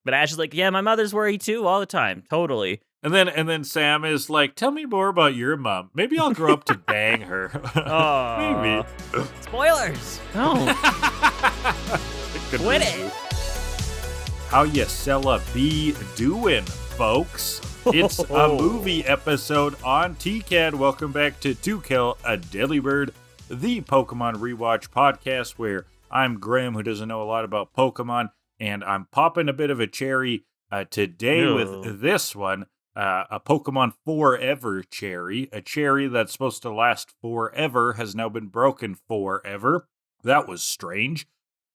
But Ash is like, yeah, my mother's worried too all the time. Totally. And then Sam is like, tell me more about your mom. Maybe I'll grow up to bang her. Maybe. Spoilers. No. Quit it. How ya CeleBee doing, folks? It's a movie episode on TCAD. Welcome back to Kill A Delibird, the Pokemon rewatch podcast where I'm Graham, who doesn't know a lot about Pokemon, and I'm popping a bit of a cherry today with this one. A Pokemon Forever cherry. A cherry that's supposed to last forever has now been broken forever. That was strange.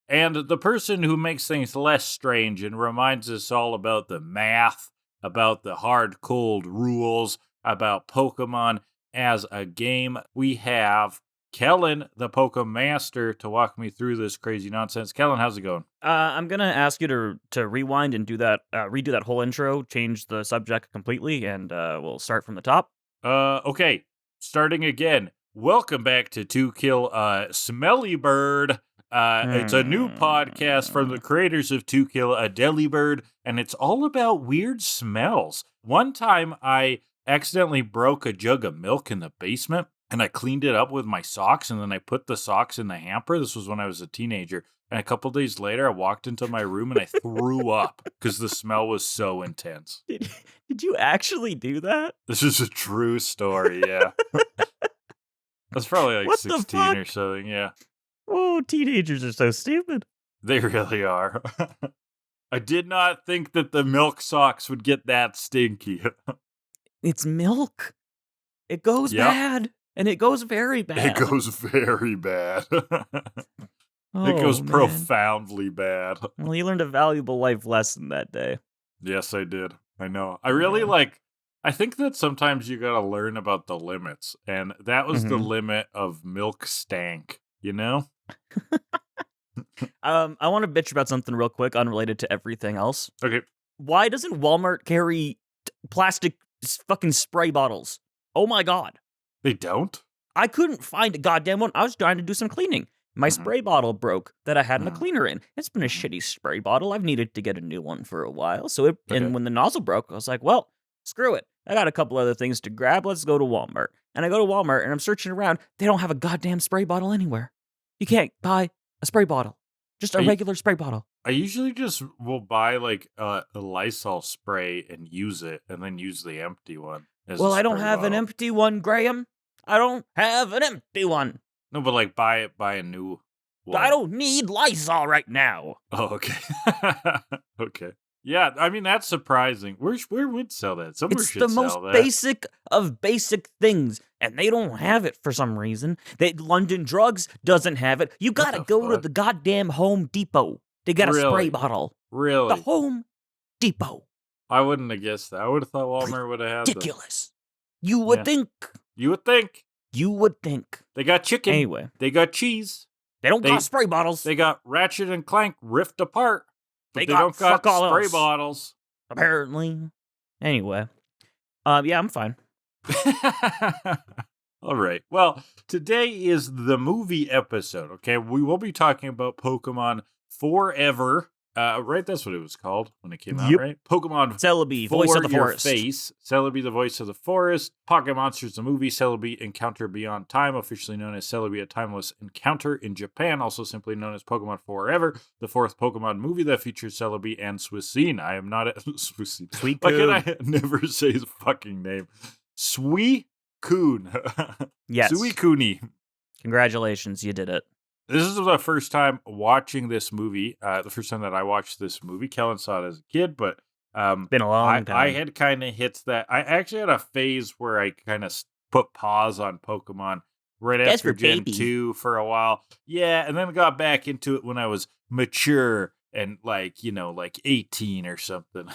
And the person who makes things less strange and reminds us all about the math, about the hard, cold rules, about Pokemon as a game, we have Kellan, the Pokemaster, to walk me through this crazy nonsense. Kellan, how's it going? I'm gonna ask you to rewind and do that, redo that whole intro, change the subject completely, and we'll start from the top. Okay, starting again. Welcome back to Kill A Delibird. It's a new podcast from the creators of Kill A Delibird, and it's all about weird smells. One time, I accidentally broke a jug of milk in the basement, and I cleaned it up with my socks, and then I put the socks in the hamper. This was when I was a teenager. And a couple days later, I walked into my room and I threw up because the smell was so intense. Did you actually do that? This is a true story, yeah. I was probably like What 16 or something, yeah. Oh, teenagers are so stupid. They really are. I did not think that the milk socks would get that stinky. It's milk. It goes bad. And it goes very bad. It goes very bad. It goes profoundly bad. Well, you learned a valuable life lesson that day. Yes, I did. I know. I really I think that sometimes you gotta learn about the limits. And that was the limit of milk stank, you know? I want to bitch about something real quick, unrelated to everything else. Okay. Why doesn't Walmart carry plastic fucking spray bottles? Oh my god. They don't? I couldn't find a goddamn one. I was trying to do some cleaning. My spray bottle broke that I had in a cleaner in. It's been a shitty spray bottle. I've needed to get a new one for a while. And when the nozzle broke, I was like, well, screw it. I got a couple other things to grab. Let's go to Walmart. And I go to Walmart and I'm searching around. They don't have a goddamn spray bottle anywhere. You can't buy a spray bottle. Just a regular spray bottle. I usually just will buy a Lysol spray and use it and then use the empty one. Well, I don't have an empty one, Graham. I don't have an empty one. No, but buy a new one. I don't need Lysol right now. Oh, okay. Okay. Yeah, I mean, that's surprising. Where would sell that? Somewhere should sell that. It's the most basic of basic things, and they don't have it for some reason. London Drugs doesn't have it. You gotta go to the goddamn Home Depot to get a spray bottle. Really? The Home Depot. I wouldn't have guessed that. I would have thought Walmart would have had that. Ridiculous. You would think. You would think. You would think. They got chicken. Anyway. They got cheese. They don't got spray bottles. They got Ratchet and Clank ripped apart. But they don't got spray bottles. Apparently. Anyway. Yeah, I'm fine. All right. Well, today is the movie episode, okay? We will be talking about Pokemon Forever. Right, that's what it was called when it came out, right? Pokemon CeleBee, Voice of the Forest. CeleBee, the Voice of the Forest. Pocket Monsters, the movie. CeleBee, Encounter Beyond Time, officially known as CeleBee, A Timeless Encounter in Japan, also simply known as Pokemon Forever, the fourth Pokemon movie that features CeleBee and Suicune. I am not a Suicune. Sweet Why can I never say his fucking name? Suicune. Yes. Suicune. Congratulations, you did it. This is the first time watching this movie. The first time that I watched this movie. Kellan saw it as a kid, but been a long time. I had kind of hit that. I actually had a phase where I kind of put pause on Pokemon right after Gen 2 for a while. Yeah, and then got back into it when I was mature and 18 or something.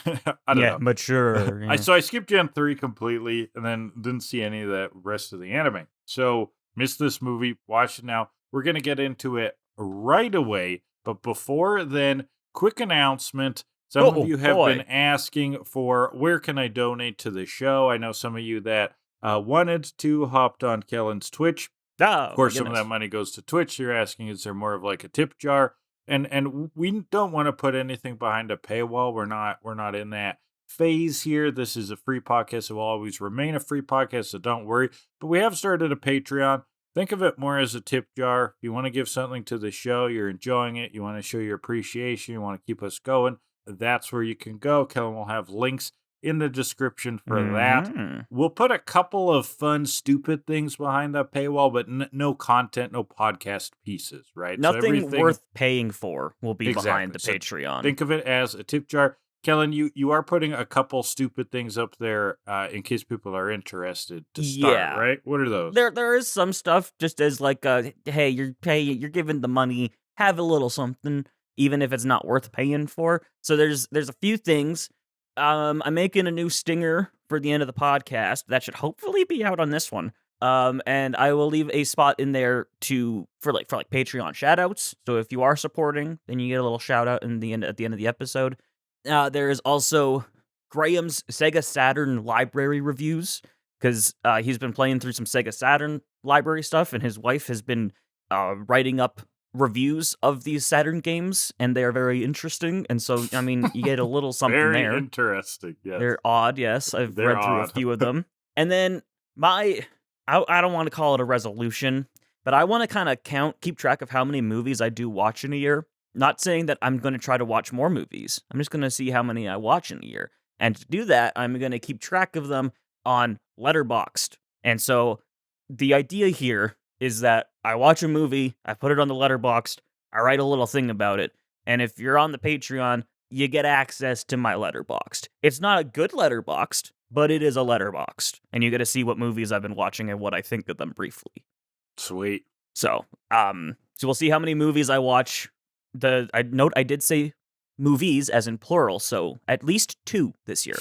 I don't know. Mature. Yeah. So I skipped Gen 3 completely and then didn't see any of the rest of the anime. So missed this movie, watched it now. We're going to get into it right away. But before then, quick announcement. Some of you have been asking for where can I donate to the show. I know some of you that wanted to hopped on Kellan's Twitch. Of course, some of that money goes to Twitch. You're asking, is there more of a tip jar? And we don't want to put anything behind a paywall. We're not in that phase here. This is a free podcast. It will always remain a free podcast, so don't worry. But we have started a Patreon. Think of it more as a tip jar. If you want to give something to the show, you're enjoying it, you want to show your appreciation, you want to keep us going, that's where you can go. Kellan will have links in the description for that. We'll put a couple of fun, stupid things behind that paywall, but no content, no podcast pieces, right? Nothing worth paying for will be behind the Patreon. Think of it as a tip jar. Kellan, you are putting a couple stupid things up there in case people are interested to start, right? What are those? There is some stuff just as like, hey, you're giving the money, have a little something, even if it's not worth paying for. So there's a few things. I'm making a new stinger for the end of the podcast that should hopefully be out on this one. And I will leave a spot in there for Patreon shoutouts. So if you are supporting, then you get a little shout out at the end of the episode. There is also Graham's Sega Saturn library reviews, because he's been playing through some Sega Saturn library stuff, and his wife has been writing up reviews of these Saturn games, and they are very interesting. And so, I mean, you get a little something very there. Very interesting, yes. They're odd, yes. I've read through a few of them. And then I don't want to call it a resolution, but I want to kind of keep track of how many movies I do watch in a year. Not saying that I'm going to try to watch more movies. I'm just going to see how many I watch in a year. And to do that, I'm going to keep track of them on Letterboxd. And so the idea here is that I watch a movie, I put it on the Letterboxd, I write a little thing about it, and if you're on the Patreon, you get access to my Letterboxd. It's not a good Letterboxd, but it is a Letterboxd, and you get to see what movies I've been watching and what I think of them briefly. Sweet. So we'll see how many movies I watch. I did say movies as in plural, so at least 2 this year.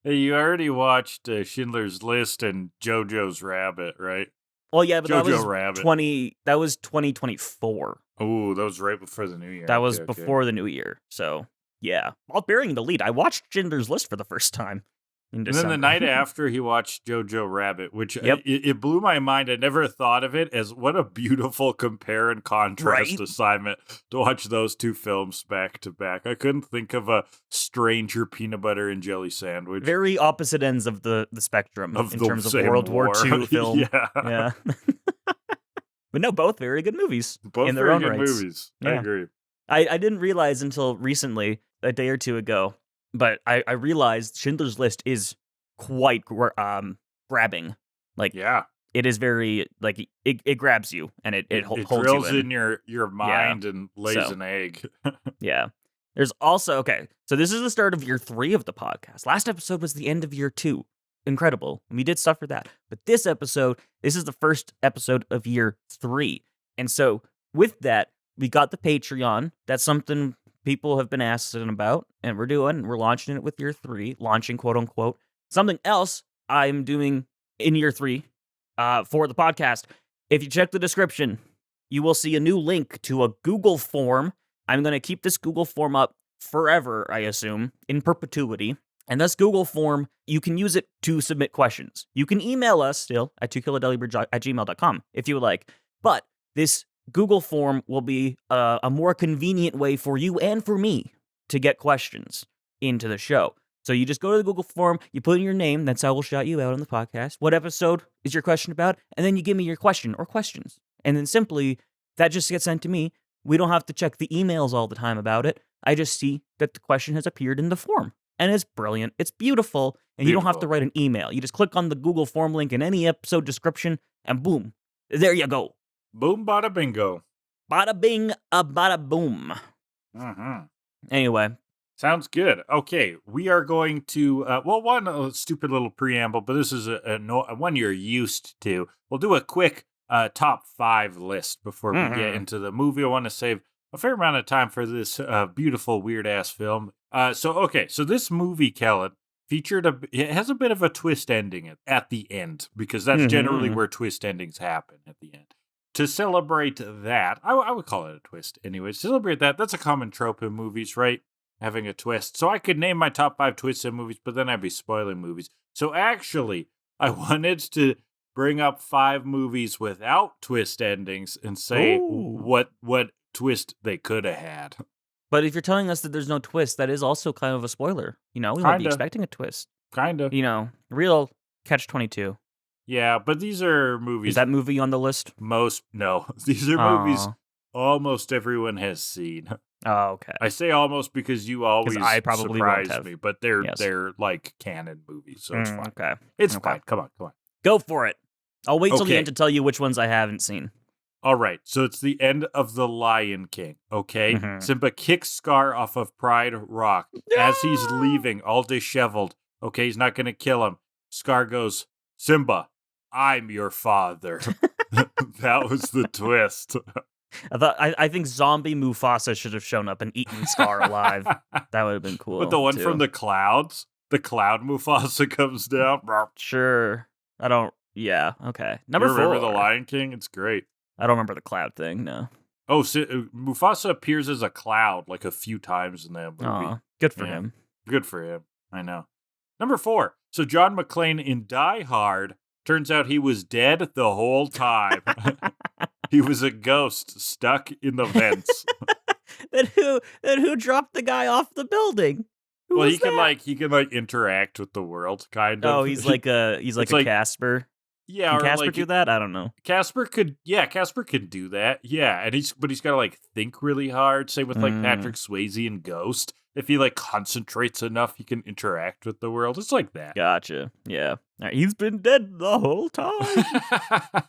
Hey, you already watched Schindler's List and JoJo's Rabbit, right? Well, yeah, but Rabbit. That was 2024. Oh, that was right before the new year. That was before the new year. So yeah, while bearing the lead, I watched Schindler's List for the first time. And then the night after, he watched Jojo Rabbit, which it blew my mind. I never thought of it as what a beautiful compare and contrast assignment to watch those 2 films back to back. I couldn't think of a stranger peanut butter and jelly sandwich. Very opposite ends of the spectrum in terms of World War II film. Yeah. But no, both very good movies. Both in their very own good rights. movies. Yeah. I agree. I didn't realize until recently, a day or 2 ago, but I realized Schindler's List is quite grabbing. Like, yeah, it is very, like, it grabs you, and it holds you in. It drills in your mind and lays an egg. Yeah. There's also, okay, so this is the start of year 3 of the podcast. Last episode was the end of year 2. Incredible. And we did stuff for that. But this is the first episode of year 3. And so with that, we got the Patreon. That's something people have been asking about, and we're launching it with year 3, launching quote unquote. Something else I'm doing in year 3 for the podcast. If you check the description, you will see a new link to a Google form. I'm going to keep this Google form up forever, I assume, in perpetuity. And this Google form, you can use it to submit questions. You can email us still at killadelibird@gmail.com if you would like. But this Google form will be a more convenient way for you and for me to get questions into the show. So you just go to the Google form, you put in your name, that's how we'll shout you out on the podcast. What episode is your question about? And then you give me your question or questions. And then simply, that just gets sent to me. We don't have to check the emails all the time about it. I just see that the question has appeared in the form. And it's brilliant. It's beautiful. And you don't have to write an email. You just click on the Google form link in any episode description, and boom, there you go. Boom, bada bingo. Bada bing, bada boom. Mm-hmm. Anyway. Sounds good. Okay, we are going to, one stupid little preamble, but this is a one you're used to. We'll do a quick top 5 list before we get into the movie. I want to save a fair amount of time for this beautiful, weird-ass film. So this movie, Kellan, it has a bit of a twist ending at the end, because that's generally where twist endings happen at the end. To celebrate that, I would call it a twist anyways. To celebrate that, that's a common trope in movies, right? Having a twist. So I could name my top 5 twists in movies, but then I'd be spoiling movies. So actually, I wanted to bring up 5 movies without twist endings and say what twist they could have had. But if you're telling us that there's no twist, that is also kind of a spoiler. We might be Kinda. expecting a twist. Kinda. Real catch-22. Yeah, but these are movies. Is that movie on the list? No. These are movies almost everyone has seen. Oh, okay. I say almost because you always surprise me, but they're like canon movies, so it's fine. Okay. It's fine. Come on. Go for it. I'll wait till the end to tell you which ones I haven't seen. All right, so it's the end of The Lion King, okay? Mm-hmm. Simba kicks Scar off of Pride Rock as he's leaving, all disheveled. Okay, he's not going to kill him. Scar goes, Simba, I'm your father. That was the twist. I think zombie Mufasa should have shown up and eaten Scar alive. That would have been cool. But the one from the clouds, the cloud Mufasa comes down. Sure. Yeah, okay. Number 4. Remember The Lion King? It's great. I don't remember the cloud thing, no. Oh, so Mufasa appears as a cloud like a few times in that movie. Aw, good for him. Good for him. I know. Number 4. So John McClane in Die Hard, turns out he was dead the whole time. He was a ghost stuck in the vents. Then who dropped the guy off the building? He can interact with the world, kind of. Oh, he's like a Casper. Yeah, can Casper do that? I don't know. Casper could do that. Yeah, and he's got to think really hard. Same with Patrick Swayze in Ghost. If he concentrates enough, he can interact with the world. It's like that. Gotcha. Yeah. He's been dead the whole time.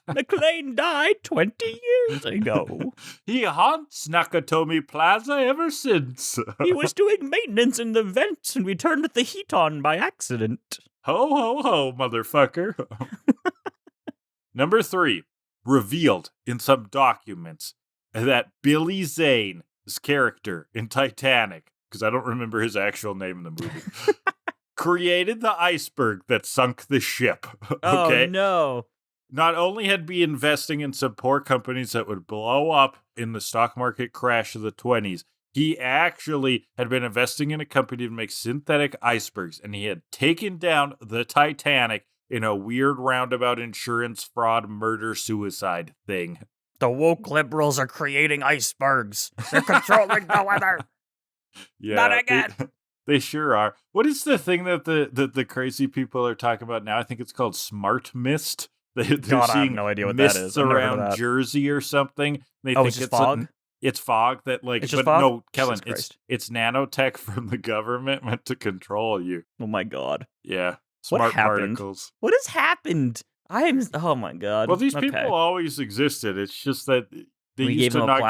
McClane died 20 years ago. He haunts Nakatomi Plaza ever since. He was doing maintenance in the vents and we turned the heat on by accident. Ho, ho, ho, motherfucker. Number 3, revealed in some documents that Billy Zane's character in Titanic, because I don't remember his actual name in the movie, created the iceberg that sunk the ship. Okay? Oh, no. Not only had been investing in some poor companies that would blow up in the stock market crash of the 20s, he actually had been investing in a company to make synthetic icebergs, and he had taken down the Titanic in a weird roundabout insurance fraud murder suicide thing. The woke liberals are creating icebergs. They're controlling the weather. Yeah, not again. They sure are. What is the thing that the crazy people are talking about now? I think it's called smart mist. They're God, seeing I have no idea what that is. Mists around Jersey or something. They think it's just fog? It's fog that it's just fog? No, Kellan, it's nanotech from the government meant to control you. Oh my God. Yeah. Smart particles. What has happened? Oh my God. Well, these people always existed. It's just that they used to not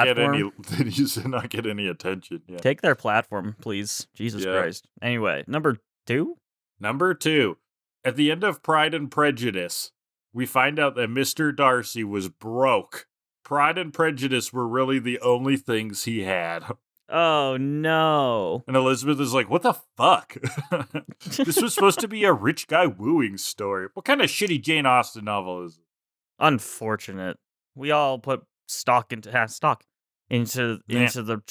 get any attention. Yeah. Take their platform, please. Jesus Christ. Anyway, number 2? Number 2. At the end of Pride and Prejudice, we find out that Mr. Darcy was broke. Pride and Prejudice were really the only things he had. Oh, no. And Elizabeth is like, what the fuck? This was supposed to be a rich guy wooing story. What kind of shitty Jane Austen novel is it? Unfortunate. We all put stock into the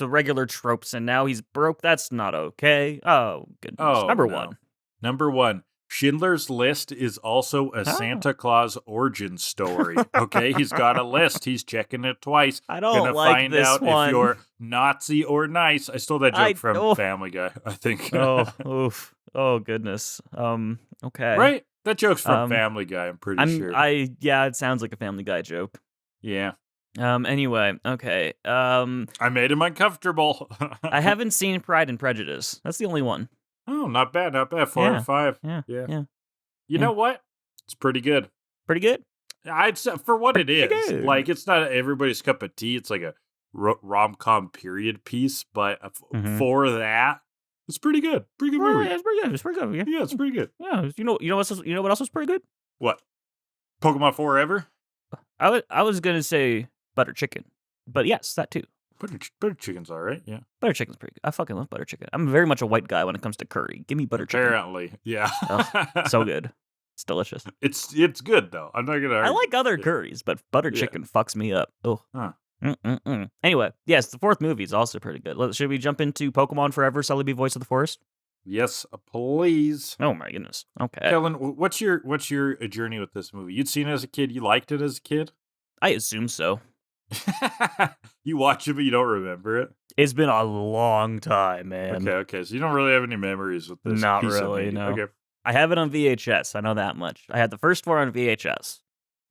regular tropes, and now he's broke. That's not okay. Oh, goodness. Oh, Number 1. Number 1. Schindler's List is also a Santa Claus origin story. Okay, he's got a list. He's checking it twice. I don't Gonna like find this out one. if you're Nazi or nice. I stole that joke from Family Guy, I think. Oof. Oh, goodness. Okay. Right? That joke's from Family Guy, I'm pretty sure. Yeah, it sounds like a Family Guy joke. Yeah. Anyway, okay. I made him uncomfortable. I haven't seen Pride and Prejudice. That's the only one. Oh, not bad. 4 or 5. Yeah. You know what? It's pretty good. Pretty good? I'd say for what it is. Good. Like, it's not everybody's cup of tea. It's like a rom-com period piece, but for that, it's pretty good. Pretty good movie. Yeah, it's pretty good. It's pretty good. Yeah, it's pretty good. Yeah, you know what else was pretty good? What? Pokemon Forever? I was gonna say butter chicken, but yes, that too. Butter chicken's all right, yeah. Butter chicken's pretty good. I fucking love butter chicken. I'm very much a white guy when it comes to curry. Give me butter chicken. Apparently, yeah. So good. It's delicious. It's good, though. I'm not going to argue. I like other curries, but butter chicken fucks me up. Oh. Huh. Anyway, yes, the 4th movie is also pretty good. Should we jump into Pokemon Forever, CeleBee Voice of the Forest? Yes, please. Oh my goodness. Okay. Kellan, what's your journey with this movie? You'd seen it as a kid. You liked it as a kid? I assume so. You watch it, but you don't remember it? It's been a long time, man. Okay. So you don't really have any memories with this Not piece really, of media. no. Okay, I have it on VHS, I know that much. I had the first 4 on VHS,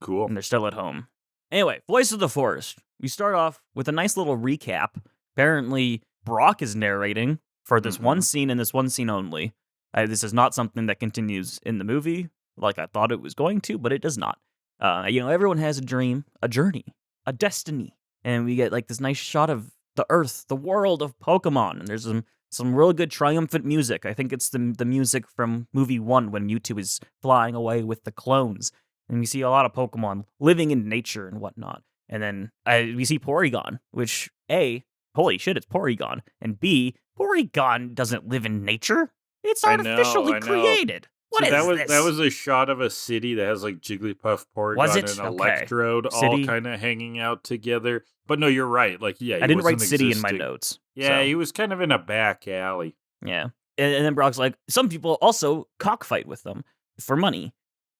cool. and they're still at home. Anyway, Voice of the Forest. We start off with a nice little recap. Apparently, Brock is narrating for this one scene and this one scene only. This is not something that continues in the movie like I thought it was going to, but it does not. Everyone has a dream, a journey, a destiny. And we get like this nice shot of the earth, the world of Pokemon. And there's some real good triumphant music. I think it's the music from movie 1 when Mewtwo is flying away with the clones. And we see a lot of Pokemon living in nature and whatnot. And then we see Porygon, which A, holy shit, it's Porygon. And B, Porygon doesn't live in nature. It's artificially created. What is this? That was a shot of a city that has like Jigglypuff, Porygon, and Electrode all kind of hanging out together. But no, you're right. Like, yeah, I didn't write city in my notes. Yeah, he was kind of in a back alley. Yeah. And then Brock's like, some people also cockfight with them for money.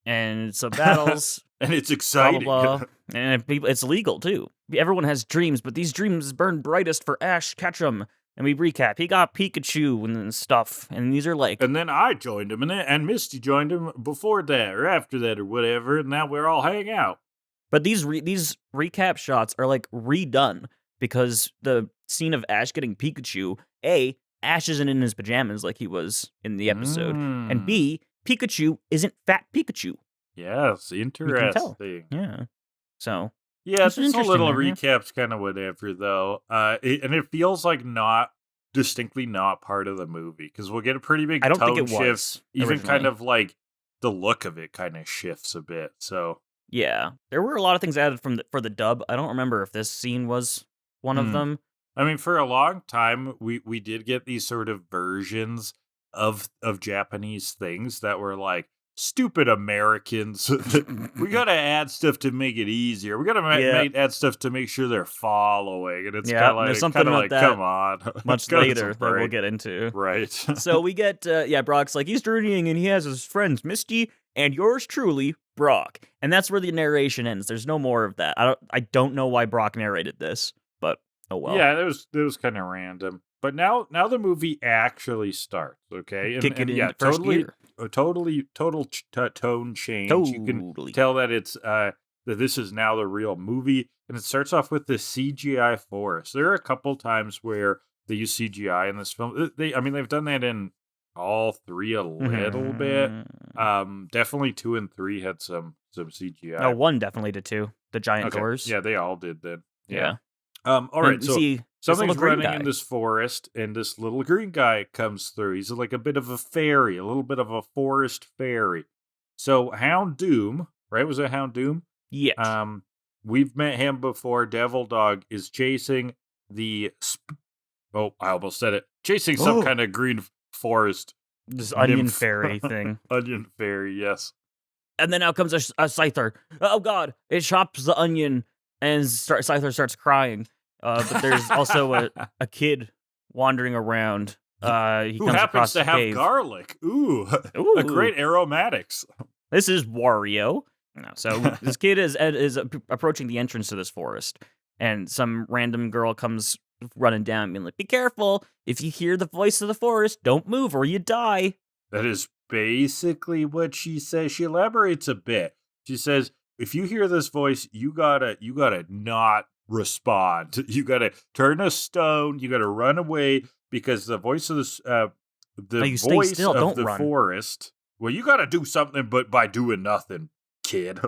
And so battles. And it's exciting. Blah, blah, blah. And it's legal, too. Everyone has dreams, but these dreams burn brightest for Ashketchum. And we recap. He got Pikachu and stuff. And these are like... And then I joined him, and Misty joined him before that, or after that, or whatever. And now we're all hanging out. But these recap shots are like redone. Because the scene of Ash getting Pikachu, A, Ash isn't in his pajamas like he was in the episode. And B, Pikachu isn't fat Pikachu. Yes, interesting. You can tell. Yeah. So... Yeah, this whole little recap's kind of whatever, though. And it feels like not distinctly not part of the movie, because we'll get a pretty big tone shift. Even kind of like the look of it kind of shifts a bit. So yeah, there were a lot of things added for the dub. I don't remember if this scene was one of them. I mean, for a long time, we did get these sort of versions of Japanese things that were like, stupid Americans. We gotta add stuff to make it easier. We gotta add stuff to make sure they're following. And it's kind of like, there's something about that come on. Much later that we'll get into. Right. So we get, Brock's like, he's journeying and he has his friends, Misty and yours truly, Brock. And that's where the narration ends. There's no more of that. I don't know why Brock narrated this, but oh well. Yeah, it was kind of random. But now the movie actually starts, okay? Total tone change. Totally. You can tell that it's that this is now the real movie, and it starts off with the CGI forest. There are a couple times where they use CGI in this film. They've done that in all 3 a little bit. Definitely 2 and 3 had some CGI. Oh, 1 definitely did too. The giant doors. Yeah, they all did then. Yeah. All right, so something's running in this forest, and this little green guy comes through. He's like a bit of a fairy, a little bit of a forest fairy. So Houndoom, right? Was it Houndoom? Yeah. We've met him before. Devil Dog is chasing the... I almost said it. Chasing some kind of green forest. This onion fairy thing. Onion fairy, yes. And then out comes a Scyther. Oh god, it chops the onion, and Scyther starts crying. But there's also a kid wandering around. Who happens to have cave. garlic. Ooh. A great aromatics. This is Wario. So this kid is approaching the entrance to this forest, and some random girl comes running down, being like, "Be careful! If you hear the voice of the forest, don't move or you die." That is basically what she says. She elaborates a bit. She says, "If you hear this voice, you gotta not respond. You gotta turn a stone. You gotta run away because the voice of the forest. Well, you gotta do something, but by doing nothing, kid.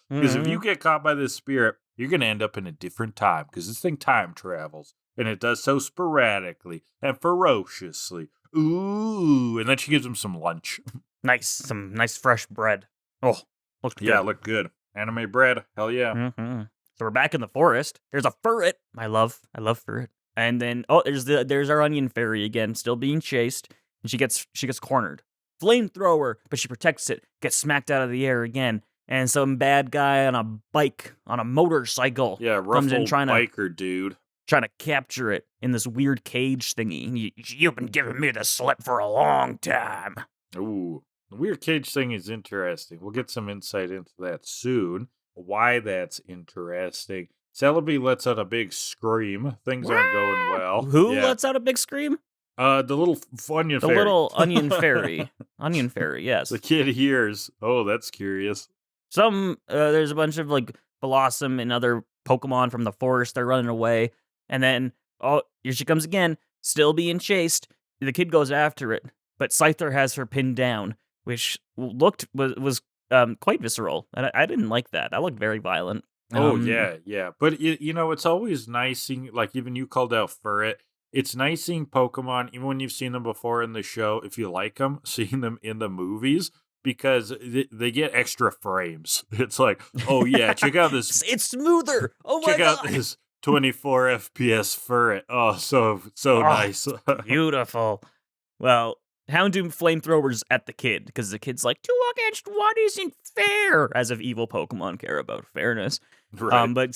Because if you get caught by this spirit, you're gonna end up in a different time. Because this thing time travels, and it does so sporadically and ferociously. Ooh!" And then she gives him some lunch. Some nice fresh bread. Oh, looks good. Yeah, look good. Anime bread. Hell yeah. Mm-hmm. So we're back in the forest. There's a furret. I love furret. And then there's our onion fairy again, still being chased, and she gets cornered. Flamethrower, but she protects it. Gets smacked out of the air again, and some bad guy on a bike, on a motorcycle, comes in biker dude, trying to capture it in this weird cage thingy. You've been giving me the slip for a long time. Ooh, the weird cage thing is interesting. We'll get some insight into that soon. Why that's interesting. Celebi lets out a big scream. Things aren't going well. Who lets out a big scream? The little onion fairy. The little onion fairy. Onion fairy, yes. The kid hears. Oh, that's curious. There's a bunch of, like, Blossom and other Pokemon from the forest. They're running away. And then, here she comes again, still being chased. The kid goes after it, but Scyther has her pinned down, which was quite visceral. And I didn't like that. That looked very violent. Oh, yeah. But, it's always nice seeing, like, even you called out Furret. It's nice seeing Pokemon, even when you've seen them before in the show, if you like them, seeing them in the movies, because they get extra frames. It's like, oh, yeah, check out this. It's smoother. Oh, my God. Check out this 24 FPS Furret. Oh, so nice. Beautiful. Well, Houndoom flamethrowers at the kid, because the kid's like, 2 against 1 isn't fair, as if evil Pokemon care about fairness. Right. But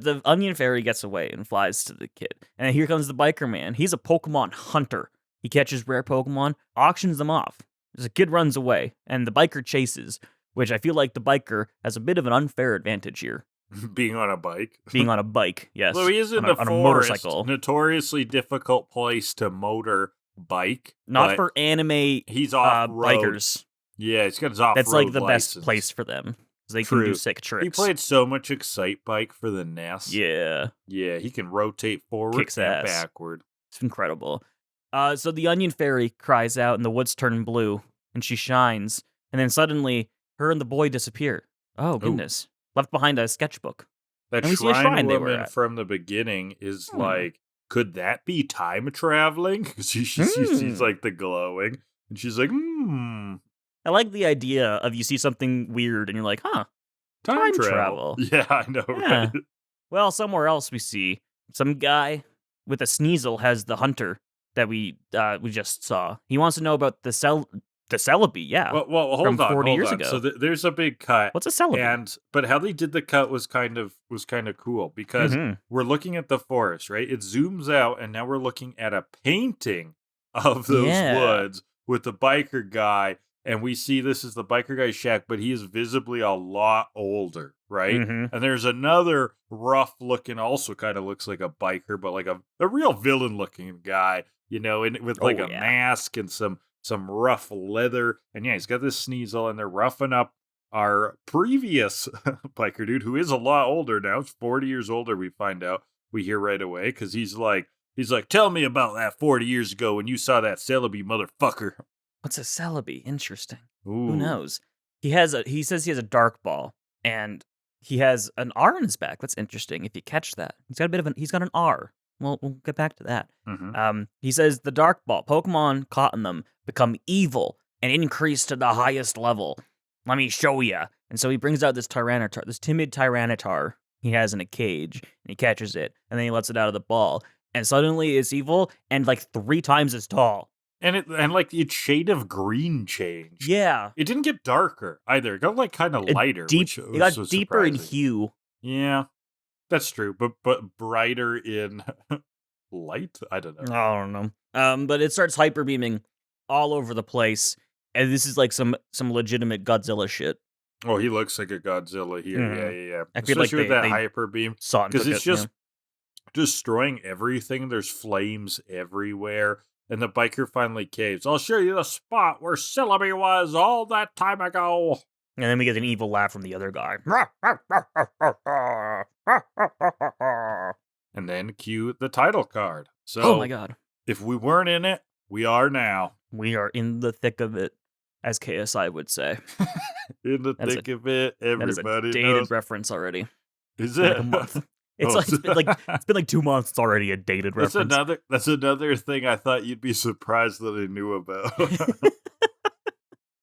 the onion fairy gets away and flies to the kid. And here comes the biker man. He's a Pokemon hunter. He catches rare Pokemon, auctions them off. The kid runs away, and the biker chases, which I feel like the biker has a bit of an unfair advantage here. Being on a bike? Being on a bike, yes. So he is in the forest, a motorcycle. Notoriously difficult place to motor bike. Not for anime he's off bikers. Yeah, he's got his off-road That's like the license. best place for them. They can do sick tricks. He played so much Excite Bike for the NES. Yeah. Yeah, he can rotate forward Kicks and ass. backward. It's incredible. So the onion fairy cries out and the woods turn blue and she shines. And then suddenly her and the boy disappear. Oh, goodness. Left behind a sketchbook. That shrine woman from the beginning is like, could that be time traveling? Because she sees like the glowing. And she's like, I like the idea of you see something weird and you're like, time travel. Yeah, I know, right? Well, somewhere else we see some guy with a Sneasel has the hunter that we just saw. He wants to know about the Celebi, yeah. Well, hold on, 40 years ago. So there's a big cut. What's a Celebi? But how they did the cut was kind of cool because we're looking at the forest, right? It zooms out, and now we're looking at a painting of those woods with the biker guy. And we see this is the biker guy's shack, but he is visibly a lot older, right? And there's another rough-looking, also kind of looks like a biker, but like a real villain-looking guy, with like a mask and some rough leather. And yeah, he's got this Sneasel, and they're roughing up our previous biker dude, who is a lot older now. He's 40 years older, we find out. We hear right away, because he's like, tell me about that 40 years ago when you saw that Celebi motherfucker. What's a Celebi? Interesting. Ooh. Who knows? He says he has a dark ball, and he has an R on his back. That's interesting. If you catch that, he's got an R. Well, we'll get back to that. He says the dark ball Pokemon caught in them become evil and increase to the highest level. Let me show you. And so he brings out this Tyranitar, this timid Tyranitar he has in a cage, and he catches it, and then he lets it out of the ball, and suddenly it's evil and like 3 times as tall. And its shade of green changed. Yeah. It didn't get darker either. It got like kind of lighter. It got deeper in hue. Yeah, that's true. But brighter in light? I don't know. I don't know. But it starts hyper beaming all over the place. And this is like some legitimate Godzilla shit. Oh, he looks like a Godzilla here. Yeah. I feel Especially with that hyper beam. Because it's just destroying everything. There's flames everywhere. And the biker finally caves. I'll show you the spot where Celebi was all that time ago. And then we get an evil laugh from the other guy. And then cue the title card. So, oh my God. If we weren't in it, we are now. We are in the thick of it, as KSI would say. In the thick of it, everybody that is a dated knows. Reference already. Is it? Like a month. It's been like 2 months. It's already a dated reference. That's another thing I thought you'd be surprised that I knew about.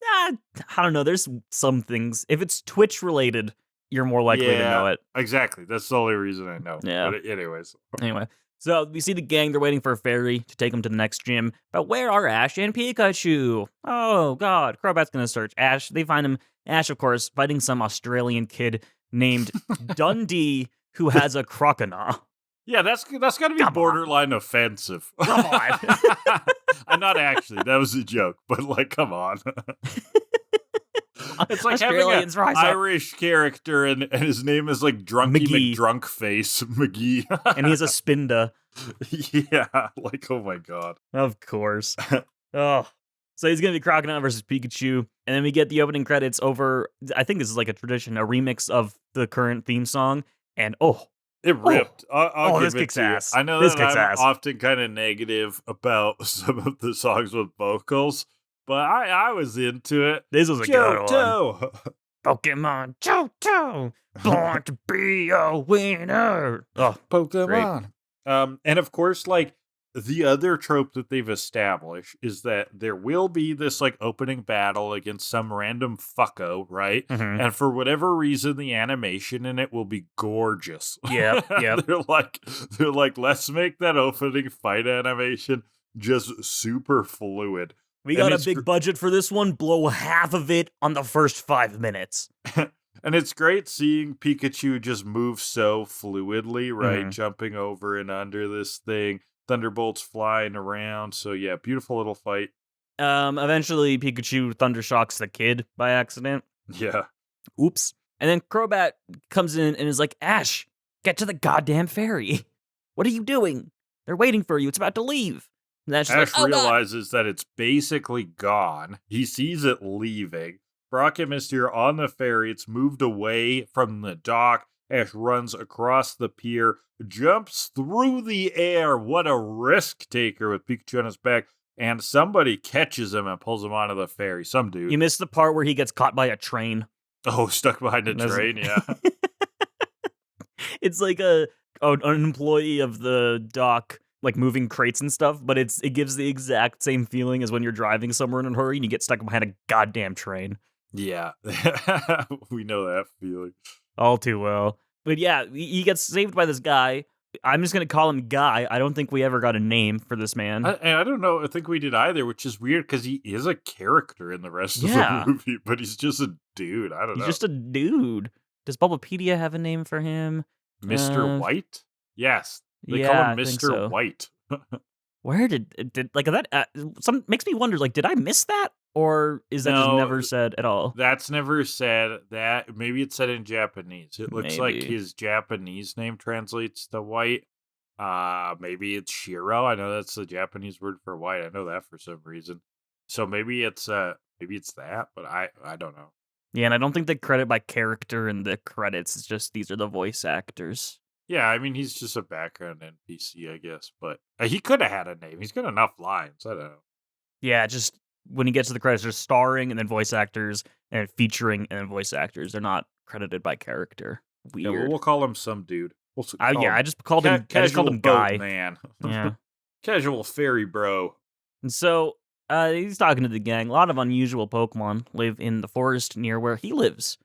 I don't know. There's some things. If it's Twitch related, you're more likely to know it. Exactly. That's the only reason I know. Yeah. But anyways. Anyway, so we see the gang. They're waiting for a fairy to take them to the next gym. But where are Ash and Pikachu? Oh God, Crobat's gonna search Ash. They find him. Ash, of course, fighting some Australian kid named Dundee, who has a crocodile. Yeah, that's got to be borderline offensive. Come on. Not actually. That was a joke, but like, come on. It's like having Australians an rise up. Irish character and his name is like Drunky McGee. McDrunkface McGee. And he's a spinda. Yeah, like, oh my god. Of course. Oh. So he's going to be Crocodile versus Pikachu. And then we get the opening credits over, I think this is like a tradition, a remix of the current theme song. And it ripped. I'll this give it kicks to you. ass. I know This that kicks I'm ass. often kind of negative about some of the songs with vocals, but I was into it. This was a good one. Johto! Pokemonjohto, born to be a winner. Oh, Pokemon. And of course, like, the other trope that they've established is that there will be this like opening battle against some random fucko, right? mhm. And for whatever reason, the animation in it will be gorgeous. Yep. they're like, let's make that opening fight animation just super fluid. We And got a it's big budget for this one. Blow half of it on the first 5 minutes. And it's great seeing Pikachu just move so fluidly, right? Mhm. Jumping over and under this thing. Thunderbolts flying around. So yeah, beautiful little fight. Eventually, Pikachu thundershocks the kid by accident. Yeah. Oops. And then Crobat comes in and is like, Ash, get to the goddamn ferry. What are you doing? They're waiting for you. It's about to leave. And Ash is Ash like, oh, God. realizes that it's basically gone. He sees it leaving. Brock and Misty are on the ferry. It's moved away from the dock. Ash runs across the pier, jumps through the air. What a risk taker with Pikachu on his back. And somebody catches him and pulls him onto the ferry. Some dude. You missed the part where he gets caught by a train. Oh, stuck behind a train, yeah. It's like an employee of the dock, like moving crates and stuff, but it gives the exact same feeling as when you're driving somewhere in a hurry and you get stuck behind a goddamn train. Yeah. We know that feeling. All too well. But yeah, he gets saved by this guy. I'm just going to call him Guy. I don't think we ever got a name for this man. I don't know. I think we did either, which is weird because he is a character in the rest of Yeah. the movie, but he's just a dude. I don't He's know. just a dude. Does Bulbapedia have a name for him? Mr. White? Yes. They yeah, call I him think Mr. so. White. Where did like that? Some makes me wonder. Like, did I miss that, or is that just No, never said at all? That's never said. That maybe it's said in Japanese. It looks like Maybe. his Japanese name translates to white. Maybe it's Shiro. I know that's the Japanese word for white. I know that for some reason. So maybe it's that, but I don't know. Yeah, and I don't think they credit by character in the credits. It's just these are the voice actors. Yeah, I mean he's just a background NPC, I guess, but he could have had a name. He's got enough lines. I don't know. Yeah, just when he gets to the credits, there's starring and then voice actors, and featuring and then voice actors. They're not credited by character. Yeah, Weird. we'll call him some dude. We'll I just called him. I just casual called him boat Guy. man. Yeah. Casual fairy bro. And so he's talking to the gang. A lot of unusual Pokemon live in the forest near where he lives.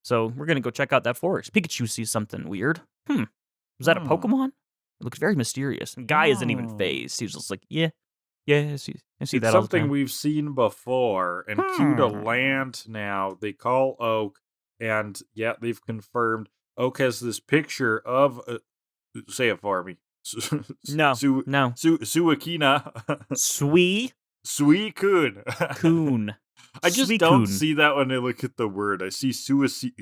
So we're going to go check out that forest. Pikachu sees something weird. Was that a Pokemon? It looks very mysterious. And Guy isn't even phased. He's just like, yeah, I see It's that all the something time. we've seen before. And cue to land now. They call Oak. And yeah, they've confirmed Oak has this picture of... say it for me. No. Suakina. Sui-kun. Coon. I just Suicune. don't see that when I look at the word. I see Suakine.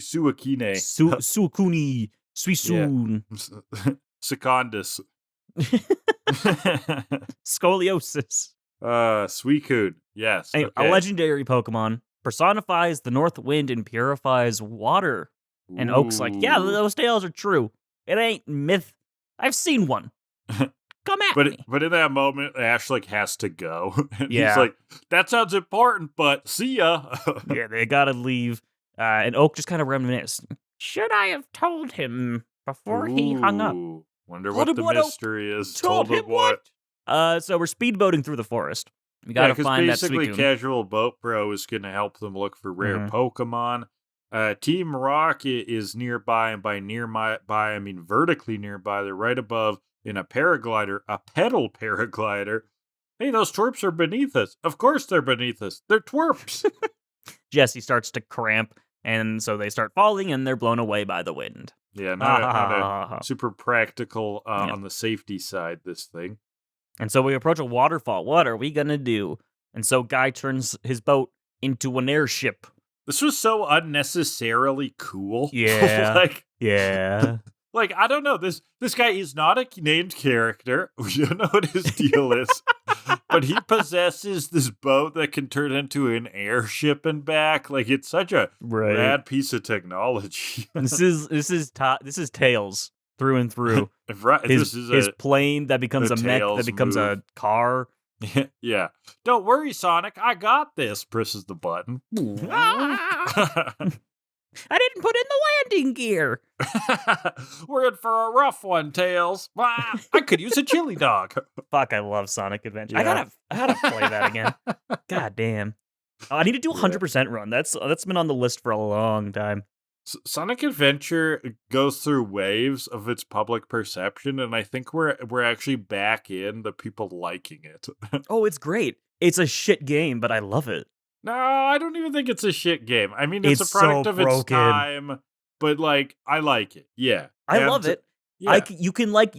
Suakuni. Suisoon. Secondus. Scoliosis. Suicune. Yes. Anyway, okay. a legendary Pokemon personifies the north wind and purifies water. And Oak's like, yeah, Ooh. those tales are true. It ain't myth. I've seen one. Come at me. But in that moment, Ash has to go. And Yeah. he's like, that sounds important, but see ya. Yeah, they gotta leave. And Oak just kind of reminisced. Should I have told him before he hung up? Ooh, Wonder Told what him the what, Oak? mystery is. Told him what? So we're speedboating through the forest. We gotta because find that basically Suicune. Casual Boat Bro is going to help them look for rare Mhm. Pokemon. Team Rocket is nearby, and by nearby, I mean vertically nearby. They're right above in a paraglider, a pedal paraglider. Hey, those twerps are beneath us. Of course they're beneath us. They're twerps. Jesse starts to cramp, and so they start falling, and they're blown away by the wind. Yeah, not a super practical on the safety side, this thing. And so we approach a waterfall. What are we gonna do? And so Guy turns his boat into an airship. This was so unnecessarily cool. Yeah. Yeah. Like, I don't know. This guy is not a named character. We don't know what his deal is. But he possesses this boat that can turn into an airship and back. Like, it's such a rad piece of technology. This is Tails through and through. Right. His plane that becomes a mech that becomes a car. Yeah. Don't worry, Sonic. I got this. Presses the button. I didn't put in the landing gear. We're in for a rough one, Tails. I could use a chili dog. Fuck, I love Sonic Adventure. Yeah. I gotta play that again. God damn. Oh, I need to do a 100% run. That's been on the list for a long time. Sonic Adventure goes through waves of its public perception, and I think we're actually back in the people liking it. Oh, it's great. It's a shit game, but I love it. No, I don't even think it's a shit game. I mean, it's a product so of its time, but like, I like it. Yeah, I love it. Yeah. You can like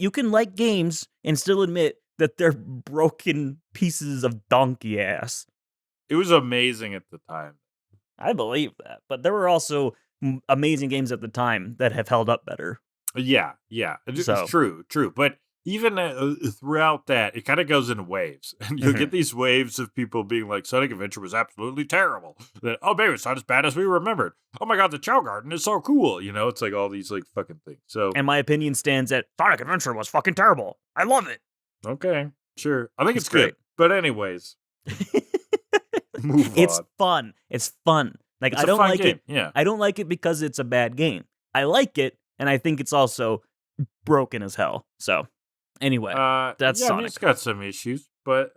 games and still admit that they're broken pieces of donkey ass. It was amazing at the time. I believe that, but there were also amazing games at the time that have held up better. Yeah, it's true. But even throughout that, it kind of goes in waves, and you'll get these waves of people being like, Sonic Adventure was absolutely terrible. That, oh, baby, it's not as bad as we remembered. Oh my god, the Chow Garden is so cool. You know, it's like all these like fucking things. So, and my opinion stands at Sonic Adventure was fucking terrible. I love it. Okay, sure. I think it's great. Good. But anyways, move on. It's fun. It's fun. Like, it's I don't like game. it. Yeah. I don't like it because it's a bad game. I like it, and I think it's also broken as hell. So, anyway, that's Sonic. I mean, it's got some issues, but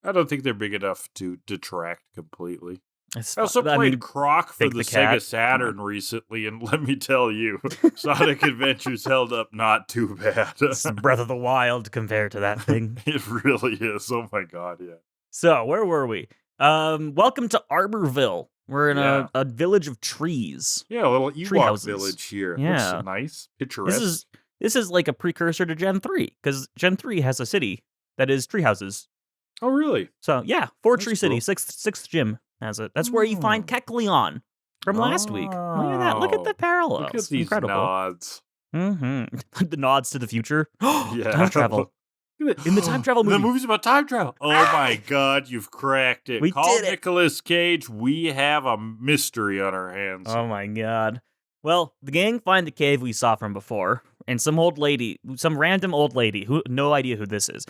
I don't think they're big enough to detract completely. I also played Croc for the Sega Saturn recently, and let me tell you, Sonic Adventures held up not too bad. It's Breath of the Wild compared to that thing. It really is. Oh my god, yeah. So, where were we? Welcome to Arborville. We're in a village of trees. Yeah, a little Ewok village here. Yeah. Looks nice, picturesque. This is like a precursor to Gen 3, because Gen 3 has a city that is tree houses. Oh, really? So, yeah, Tree City, sixth gym has it. That's where you find Kellan from last week. Look at that. Look at the parallels. Look at these Incredible. nods. Mm-hmm. The nods to the future. Yeah. Time travel. In the time travel movie. The movie's about time travel. Oh my god, you've cracked it. Call did it. Nicolas Cage. We have a mystery on our hands. Oh my god. Well, the gang find the cave we saw from before, and some random old lady, who no idea who this is,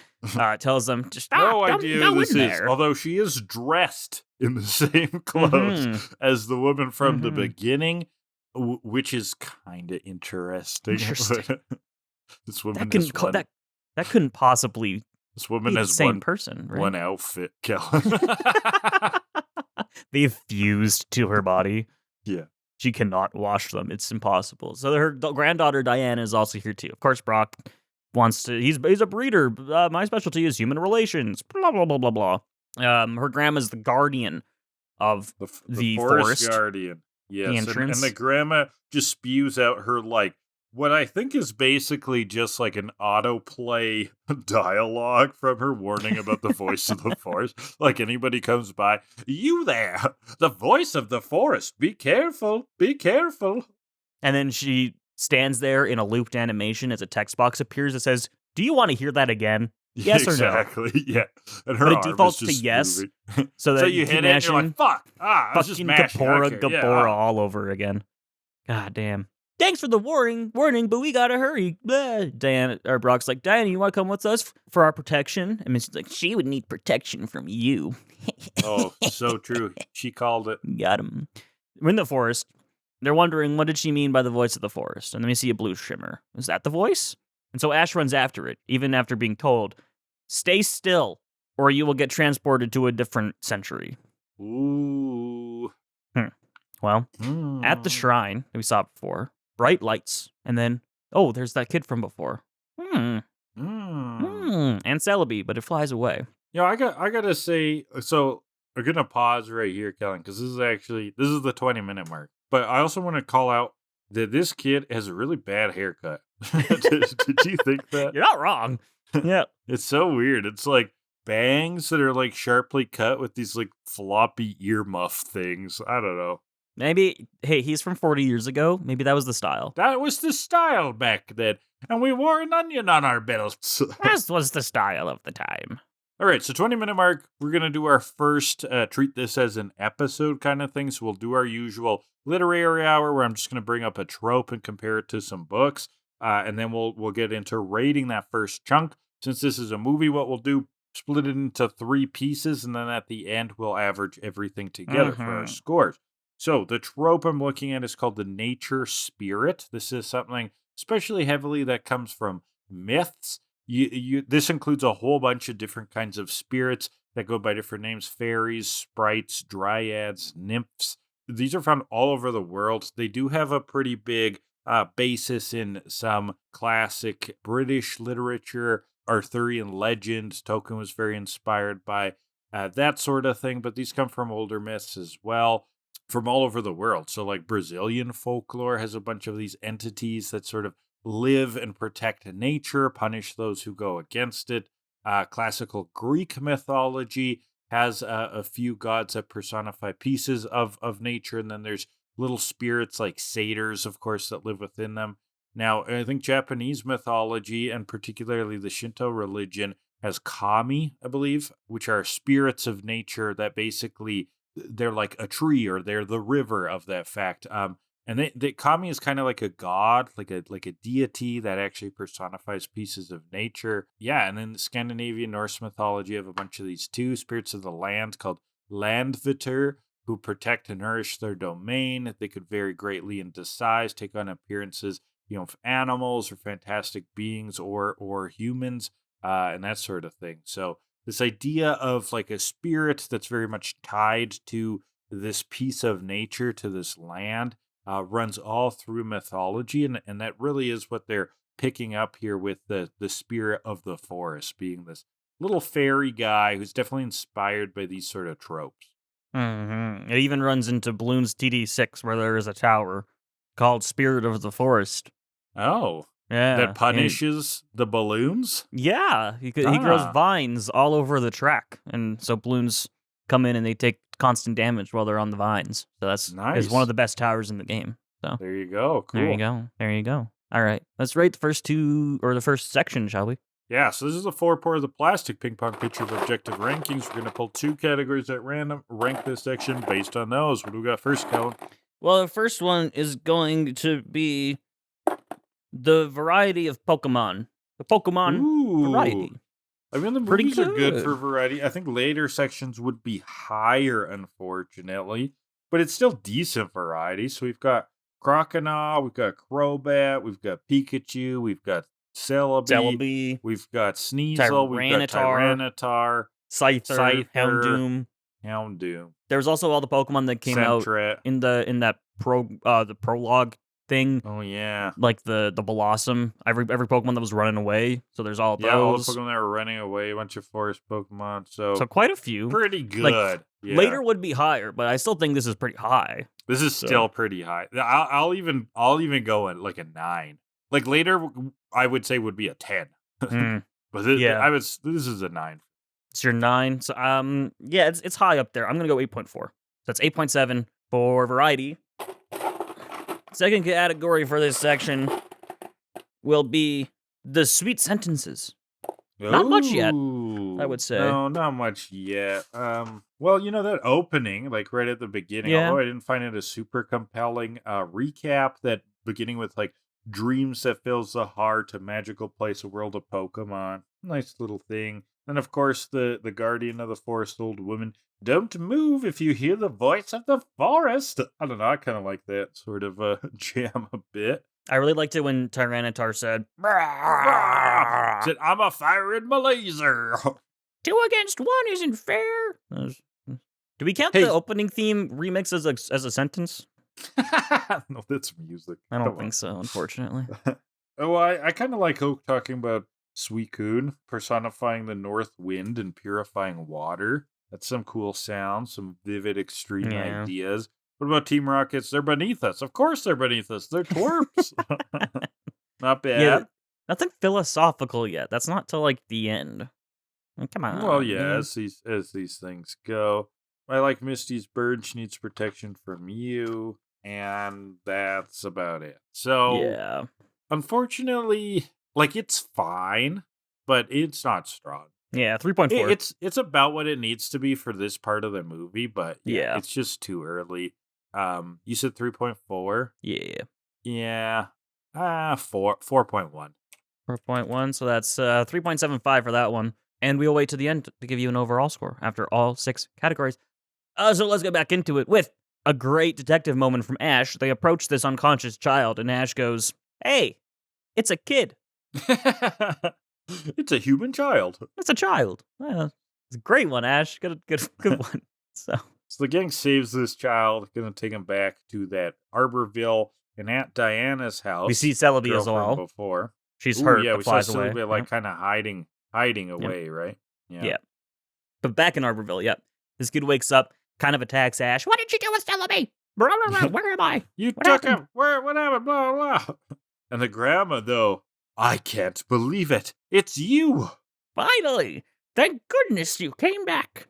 tells them, just no idea who this is, although she is dressed in the same clothes as the woman from the beginning, which is kind of interesting. This woman that couldn't possibly this woman be has the same person, right? One outfit, Kellan. They've fused to her body. Yeah. She cannot wash them. It's impossible. So her granddaughter Diana is also here too. Of course, Brock wants to. He's a breeder. My specialty is human relations. Blah blah blah blah blah. Her grandma's the guardian of the forest guardian. Yes, the entrance. And the grandma just spews out her like what I think is basically just like an autoplay dialogue from her warning about the voice of the forest. Like anybody comes by, you there, the voice of the forest, be careful, be careful. And then she stands there in a looped animation as a text box appears that says, do you want to hear that again? Yes or no? Exactly, yeah. And her but it defaults to yes. So that you hit it and you're like, fuck. I was just mashing. Gabora all over again. God damn. Thanks for the warning, but we gotta hurry. Brock's like, Diana, you want to come with us for our protection? And she's like, she would need protection from you. Oh, so true. She called it. Got him. We're in the forest. They're wondering, what did she mean by the voice of the forest? And then we see a blue shimmer. Is that the voice? And so Ash runs after it, even after being told, stay still, or you will get transported to a different century. Ooh. Well, at the shrine that we saw before, bright lights, and then, there's that kid from before. And CeleBee, but it flies away. Yeah, I gotta say, so we're gonna pause right here, Kellan, because this is the 20-minute mark. But I also want to call out that this kid has a really bad haircut. Did you think that? You're not wrong. Yeah. It's so weird. It's like bangs that are like sharply cut with these like floppy earmuff things. I don't know. Maybe, hey, he's from 40 years ago. Maybe that was the style. That was the style back then. And we wore an onion on our belts. That was the style of the time. All right, so 20-minute mark, we're going to do our first, treat this as an episode kind of thing. So we'll do our usual literary hour where I'm just going to bring up a trope and compare it to some books. And then we'll get into rating that first chunk. Since this is a movie, what we'll do, split it into 3 pieces. And then at the end, we'll average everything together for our scores. So the trope I'm looking at is called the nature spirit. This is something especially heavily that comes from myths. This includes a whole bunch of different kinds of spirits that go by different names: fairies, sprites, dryads, nymphs. These are found all over the world. They do have a pretty big basis in some classic British literature, Arthurian legends. Tolkien was very inspired by that sort of thing, but these come from older myths as well, from all over the world. So like Brazilian folklore has a bunch of these entities that sort of live and protect nature, punish those who go against it. Classical Greek mythology has a few gods that personify pieces of nature, and then there's little spirits like satyrs, of course, that live within them. Now, I think Japanese mythology, and particularly the Shinto religion, has kami, I believe, which are spirits of nature that basically, they're like a tree, or they're the river of that fact. And kami is kind of like a god, like a deity that actually personifies pieces of nature. Yeah, and then Scandinavian Norse mythology have a bunch of these too. Spirits of the land called landvitter, who protect and nourish their domain. They could vary greatly in size, take on appearances, of animals or fantastic beings or humans, and that sort of thing. So this idea of like a spirit that's very much tied to this piece of nature, to this land, runs all through mythology, and that really is what they're picking up here with the spirit of the forest being this little fairy guy who's definitely inspired by these sort of tropes. It even runs into Bloons TD6, where there is a tower called Spirit of the Forest. Oh, yeah, that punishes the balloons? Yeah, he grows vines all over the track, and so balloons come in and they take constant damage while they're on the vines. So that's nice. Is one of the best towers in the game. So there you go. Cool. There you go. All right, let's rate the first section, shall we? Yeah, so this is the 4 pour of the plastic ping pong pitcher of objective rankings. We're going to pull 2 categories at random, rank this section based on those. What do we got first, Kellan? Well, the first one is going to be the variety of Pokemon. The Pokemon variety. I mean, the movies are good for variety. I think later sections would be higher, unfortunately, but it's still decent variety. So we've got Croconaw, we've got Crobat, we've got Pikachu, we've got Celebi, we've got Sneasel, we've got Tyranitar, Scyther, Houndoom. There's also all the Pokemon that came out in that the prologue thing. Oh yeah, like the Blossom. Every Pokemon that was running away. So there's all those. Yeah, all the Pokemon that were running away. A bunch of forest Pokemon. So quite a few. Pretty good. Like, later would be higher, but I still think this is pretty high. This is still pretty high. I'll even go at like a 9. Like later, I would say would be a 10. But this is a 9. It's your 9. So yeah, it's high up there. I'm gonna go 8.4. So that's 8.7 for variety. Second category for this section will be the sweet sentences. Not much yet, I would say. No, not much yet. Well, that opening, like right at the beginning, although I didn't find it a super compelling recap, that beginning with like dreams that fills the heart, a magical place, a world of Pokemon. Nice little thing. And of course, the guardian of the forest, old woman. Don't move if you hear the voice of the forest. I don't know, I kind of like that sort of jam a bit. I really liked it when Tyranitar said, I'm a firing my laser. 2 against 1 isn't fair. Do we count the opening theme remix as a sentence? No, that's music. I don't think so, unfortunately. I kind of like Oak talking about Suicune personifying the north wind and purifying water. That's some cool sounds, some vivid, extreme ideas. What about Team Rockets? They're beneath us. Of course they're beneath us. They're twerps. Not bad. Yeah, nothing philosophical yet. That's not till like the end. Come on. Well, yeah, as these things go. I like Misty's bird. She needs protection from you. And that's about it. So, Yeah. unfortunately, like, it's fine, but it's not strong. Yeah, 3.4. It's about what it needs to be for this part of the movie, but Yeah. it's just too early. You said 3.4? Yeah. Yeah. 4.1. 4.1, so that's 3.75 for that one. And we'll wait to the end to give you an overall score after all 6 categories. So let's get back into it with a great detective moment from Ash. They approach this unconscious child, and Ash goes, "Hey, it's a kid. It's a human child." It's a child." It's a great one, Ash. Good one. So the gang saves this child, gonna take him back to that Arborville and Aunt Diana's house. we see Celebi as well. Before. She's Ooh, hurt, yeah, but we saw flies away. Celebi like kind of hiding away, right? Yeah. But back in Arborville, this kid wakes up, kind of attacks Ash. "What did you do with Celebi? Where am I? You What took happened?" him. What happened? Blah, blah. And the grandma, though, "I can't believe it. It's you." "Finally! Thank goodness you came back.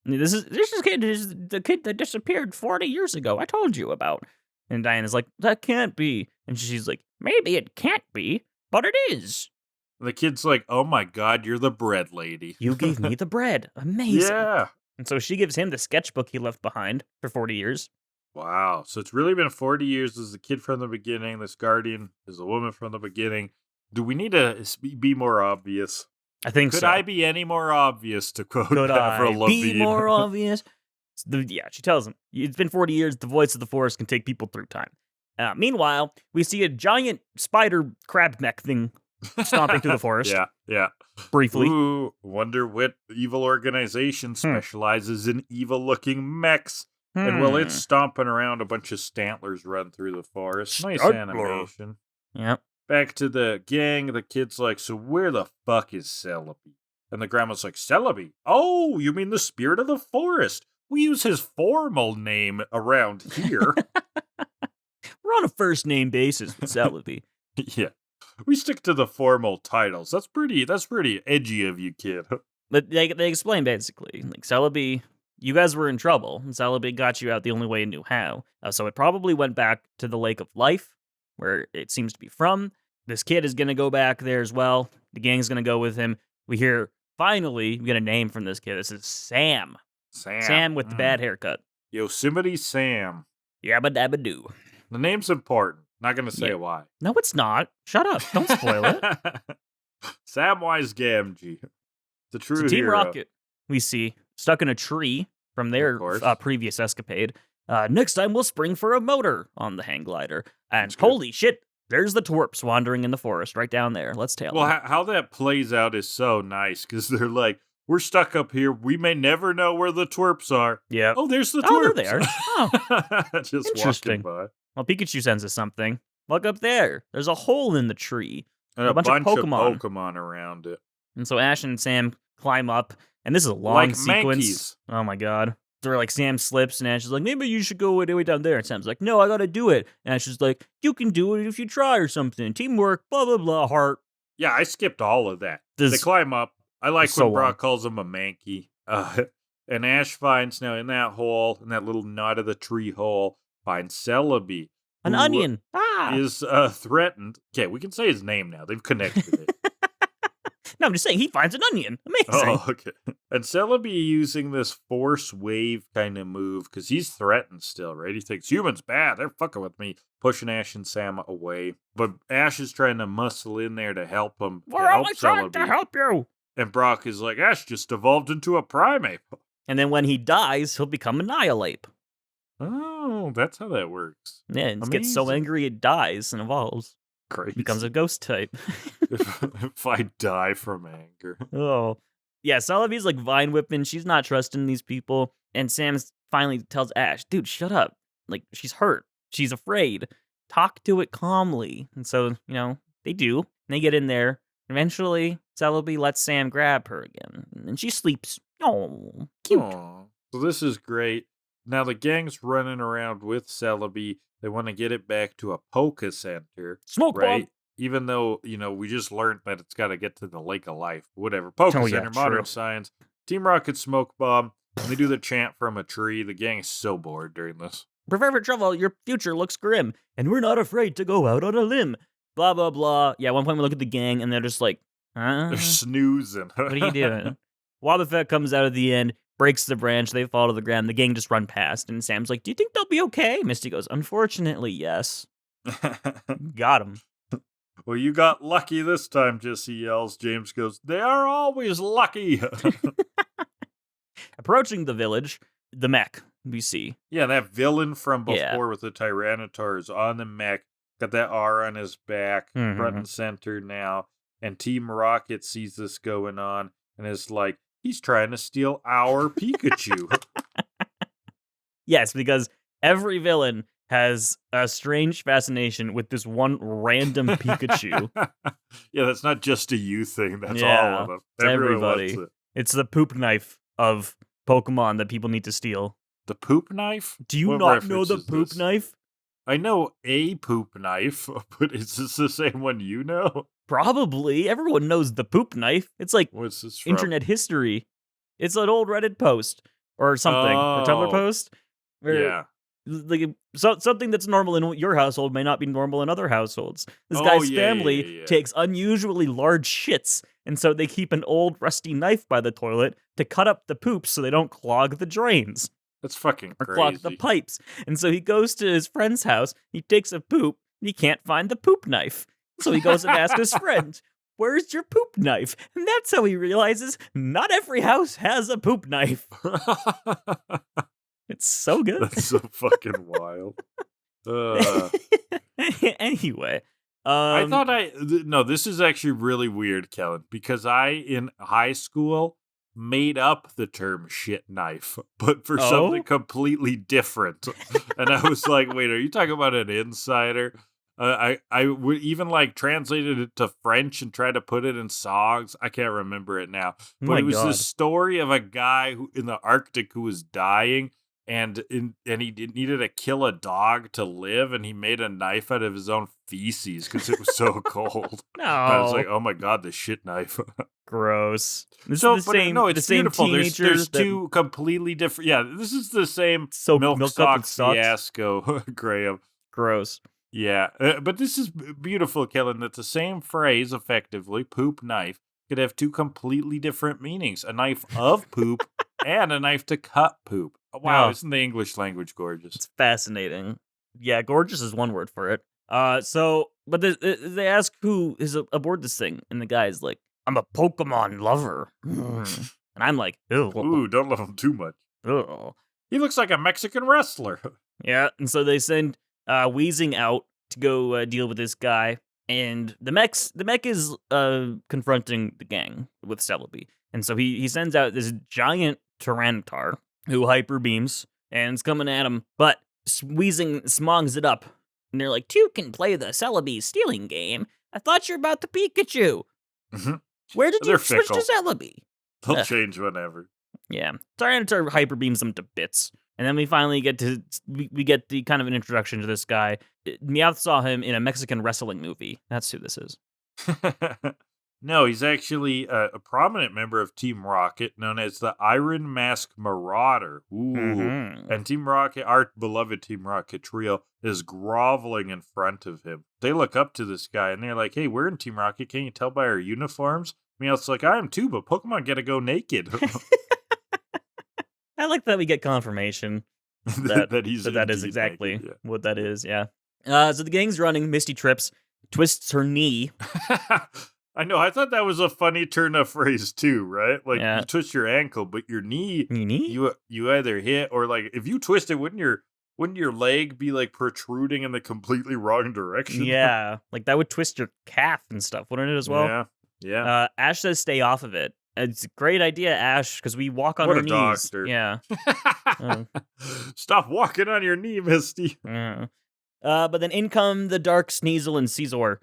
This kid is the kid that disappeared 40 years ago. I told you about." And Diana's like, "That can't be." And she's like, "Maybe it can't be, but it is. And the kid's like, "Oh my God, you're the bread lady. You gave me the bread. Amazing." Yeah. And so she gives him the sketchbook he left behind for 40 years. Wow. So it's really been 40 years. This is the kid from the beginning. This guardian is a woman from the beginning. Do we need to be more obvious? I think Could so. I be any more obvious, to quote Could Avril I Lavigne? be more obvious? She tells him, "It's been 40 years. The voice of the forest can take people through time." Meanwhile, we see a giant spider crab mech thing stomping through the forest. Yeah. Briefly. Ooh, wonder what evil organization specializes in evil-looking mechs. And while it's stomping around, a bunch of stantlers run through the forest. Nice animation. Yep. Back to the gang, the kid's like, "So where the fuck is Celebi?" And the grandma's like, "Celebi? Oh, you mean the spirit of the forest? We use his formal name around here." We're on a first name basis with Celebi. Yeah. We stick to the formal titles. That's pretty edgy of you, kid. But they explain basically, like, Celebi, you guys were in trouble, and Celebi got you out the only way it knew how. So it probably went back to the Lake of Life, where it seems to be from. This kid is going to go back there as well. The gang's going to go with him. We hear, finally, we get a name from this kid. This is Sam. Sam with the bad haircut. Yosemite Sam. Yabba dabba doo. The name's important. Not going to say why. No, it's not. Shut up. Don't spoil it. Samwise Gamgee. The true So Team hero. Rocket, we see, stuck in a tree from their previous escapade. Next time, we'll spring for a motor on the hang glider. And holy shit, there's the twerps wandering in the forest right down there. Let's tail them. Well, how that plays out is so nice, because they're like, "We're stuck up here. We may never know where the twerps are." Yeah. Oh, there's the twerps. Oh, there they are. Oh, just interesting. walking by. Well, Pikachu sends us something. Look up there. There's a hole in the tree. And a bunch of Pokemon. Pokemon around it. And so Ash and Sam climb up, and this is a long Like sequence. Mankeys. Oh my god. So like Sam slips, and Ash is like, "Maybe you should go way down there." And Sam's like, "No, I gotta do it." And Ash is like, "You can do it if you try or something. Teamwork, blah, blah, blah, heart." Yeah, I skipped all of that. They climb up. I like so when Brock long. calls him a Mankey. And Ash finds, now in that hole, in that little knot of the tree hole, finds Celebi. An onion. Ah! Is threatened. Okay, we can say his name now. They've connected it. No, I'm just saying he finds an onion. Amazing. Oh, okay. And Celebi using this force wave kind of move, because he's threatened still, right? He thinks, humans bad, they're fucking with me, pushing Ash and Sam away. But Ash is trying to muscle in there to help him. We're only trying to help you. And Brock is like, Ash just evolved into a primate. And then when he dies, he'll become Annihilate. Oh, that's how that works. Yeah, it gets so angry it dies and evolves. Crazy. Becomes a ghost type. if I die from anger. Oh. Yeah, Celebi's like vine whipping. She's not trusting these people. And Sam finally tells Ash, "Dude, shut up. Like, she's hurt. She's afraid. Talk to it calmly." And so, they do. And they get in there. Eventually, Celebi lets Sam grab her again. And she sleeps. Oh, cute. Aww. So this is great. Now the gang's running around with Celebi. They want to get it back to a Poke Center. Smoke right? bomb. Even though, we just learned that it's got to get to the Lake of Life. Whatever. Poke Center, modern science. Team Rocket smoke bomb. They do the chant from a tree. The gang is so bored during this. Prepare for trouble, your future looks grim, and we're not afraid to go out on a limb. Blah, blah, blah. Yeah, at one point we look at the gang, and they're just like, They're snoozing. What are you doing? Wobbuffet comes out at the end, breaks the branch, they fall to the ground, the gang just run past, and Sam's like, do you think they'll be okay? Misty goes, unfortunately, yes. Got him. Well, you got lucky this time, Jesse yells. James goes, they are always lucky. Approaching the village, the mech, we see. Yeah, that villain from before with the Tyranitar is on the mech. Got that R on his back, front and center now. And Team Rocket sees this going on and is like, he's trying to steal our Pikachu. Yes, because every villain has a strange fascination with this one random Pikachu. Yeah, that's not just a you thing. That's all of them. Everybody. It's the poop knife of Pokemon that people need to steal. The poop knife? Do you not know the poop knife? I know a poop knife, but is this the same one you know? Probably. Everyone knows the poop knife. It's like What's this from? Internet history. It's an old Reddit post or something. A Tumblr post. Yeah. Like something that's normal in your household may not be normal in other households. This guy's family takes unusually large shits, and so they keep an old rusty knife by the toilet to cut up the poops so they don't clog the drains. That's fucking crazy. Or clog the pipes. And so he goes to his friend's house, he takes a poop, and he can't find the poop knife. So he goes and asks his friend, where's your poop knife? And that's how he realizes not every house has a poop knife. It's so good. That's so fucking wild. Anyway. I thought no, this is actually really weird, Kellan, because I, in high school, made up the term shit knife, but for something completely different. And I was like, wait, are you talking about an insider? I would even like translated it to French and tried to put it in songs. I can't remember it now. But it was this story of a guy who in the Arctic who was dying. And he needed to kill a dog to live, and he made a knife out of his own feces because it was so cold. No. I was like, oh my god, the shit knife. Gross. This so, is the same, no, it's the beautiful. Same There's two completely different. Yeah, this is the same milk socks fiasco, Graham. Gross. Yeah, but this is beautiful, Kellan, that the same phrase, effectively, poop knife, could have two completely different meanings. A knife of poop and a knife to cut poop. Wow, isn't the English language gorgeous? It's fascinating. Yeah, gorgeous is one word for it. But they ask who is aboard this thing, and the guy's like, I'm a Pokemon lover. And I'm like, ew. Ooh, don't love him too much. Ew. He looks like a Mexican wrestler. Yeah, and so they send Wheezing out to go deal with this guy, and the mech is confronting the gang with Celebi. And so he sends out this giant Tyranitar who hyper beams and it's coming at him, but Wheezing smongs it up. And they're like, two can play the Celebi stealing game. I thought you were about the Pikachu. Mm-hmm. Where did you switch to Celebi? They'll change whenever. Yeah. Tyranitar hyper beams them to bits. And then we finally get to, we get the kind of an introduction to this guy. Meowth saw him in a Mexican wrestling movie. That's who this is. No, he's actually a prominent member of Team Rocket, known as the Iron Mask Marauder. Ooh. Mm-hmm. And Team Rocket, our beloved Team Rocket trio, is groveling in front of him. They look up to this guy, and they're like, hey, we're in Team Rocket. Can you tell by our uniforms? Meowth's like, I am too, but Pokemon gotta go naked. I like that we get confirmation that that is exactly naked, what that is, yeah. So the gang's running, Misty trips, twists her knee. I know, I thought that was a funny turn of phrase too, right? Like, you twist your ankle, but your knee, you either hit, or like, if you twist it, wouldn't your leg be like protruding in the completely wrong direction? Yeah, like that would twist your calf and stuff, wouldn't it as well? Yeah. Ash says stay off of it. It's a great idea, Ash, because we walk on our knees. Doctor. Yeah. Stop walking on your knee, Misty. But then in come the Dark Sneasel and Caesar,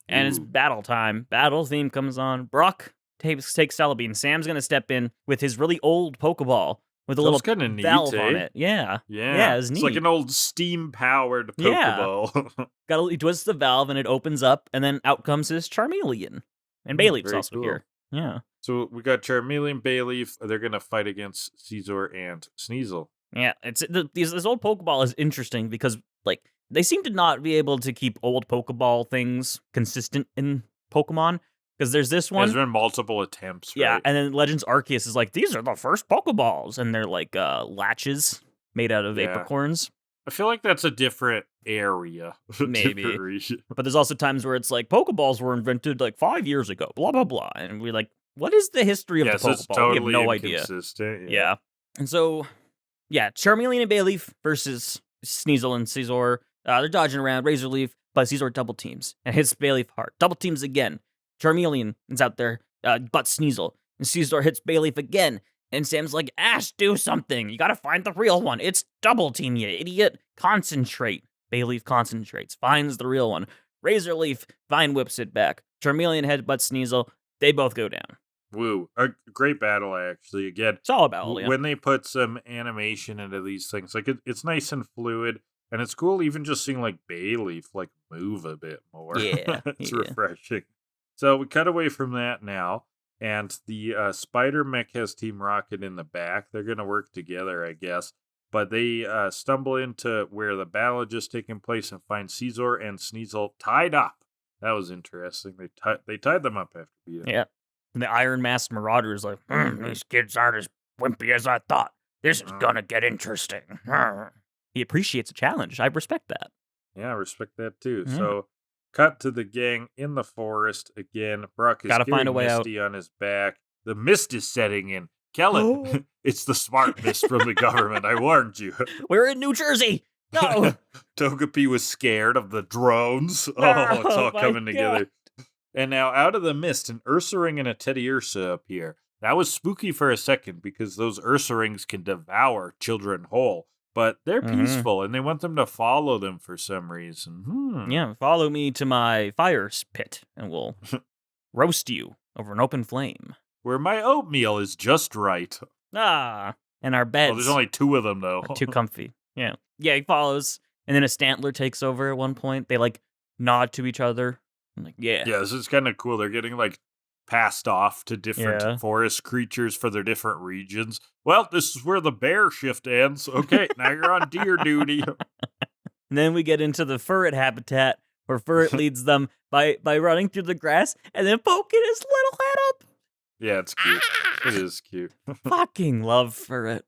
and it's battle time. Battle theme comes on. Brock takes Celebi, and Sam's going to step in with his really old Pokeball with a little valve on it. Yeah, it's neat. It's like an old steam-powered Pokeball. He twists the valve, and it opens up, and then out comes his Charmeleon. And Bayleaf's also here. Yeah. So we got Charmeleon, Bayleaf. They're going to fight against Caesar and Sneasel. Yeah, this old Pokeball is interesting because, like, they seem to not be able to keep old Pokeball things consistent in Pokemon. Because there's this one. There's been multiple attempts, Yeah, right? and then Legends Arceus is like, these are the first Pokeballs. And they're like latches made out of apricorns. I feel like that's a different area. Maybe. Different region. But there's also times where it's like, Pokeballs were invented like 5 years ago, blah, blah, blah. And we're like, what is the history of the Pokeball? It's totally we have no idea. inconsistent. Yeah. And so, yeah, Charmeleon and Bayleaf versus Sneasel and Caesar. They're dodging around. Razor Leaf, but Caesar double teams and hits Bayleaf hard. Double teams again. Charmeleon is out there, but Sneasel. And Caesar hits Bayleaf again. And Sam's like, Ash, do something. You gotta find the real one. It's double team, you idiot. Concentrate. Bayleaf concentrates. Finds the real one. Razor Leaf vine whips it back. Charmeleon headbutts Sneasel. They both go down. Woo. A great battle, actually. Again, Solid battle, yeah. When they put some animation into these things, like it's nice and fluid. And it's cool even just seeing like Bayleaf like move a bit more. Yeah. It's refreshing. So we cut away from that now, and the Spider Mech has Team Rocket in the back. They're going to work together, I guess. But they stumble into where the battle had just taken place and find Caesar and Sneasel tied up. That was interesting. They tied them up after beating. Yeah. And the Iron Masked Marauder is like, these kids aren't as wimpy as I thought. This is going to get interesting. He appreciates a challenge. I respect that. Yeah, I respect that too. So, cut to the gang in the forest again. Brock is find a way Misty on his back. The mist is setting in. Kellan, it's the smart mist from the government. I warned you. We're in New Jersey. No. Togepi was scared of the drones. Oh, it's all coming together. And now out of the mist, an Ursaring and a Teddiursa appear. That was spooky for a second because those Ursarings can devour children whole. But they're peaceful, and they want them to follow them for some reason. Yeah, follow me to my fire pit, and we'll roast you over an open flame. Where my oatmeal is just right. And our beds. Oh, there's only 2 of them, though. Are too comfy. Yeah. Yeah, he follows, and then a Stantler takes over at one point. They, like, nod to each other. I'm like, yeah. Yeah, this is kind of cool. They're getting, like, passed off to different forest creatures for their different regions. Well, this is where the bear shift ends. Okay, now you're on deer duty. And then we get into the Furret habitat, where Furret leads them by running through the grass and then poking his little head up. Yeah, it's cute. It is cute. Fucking love Furret.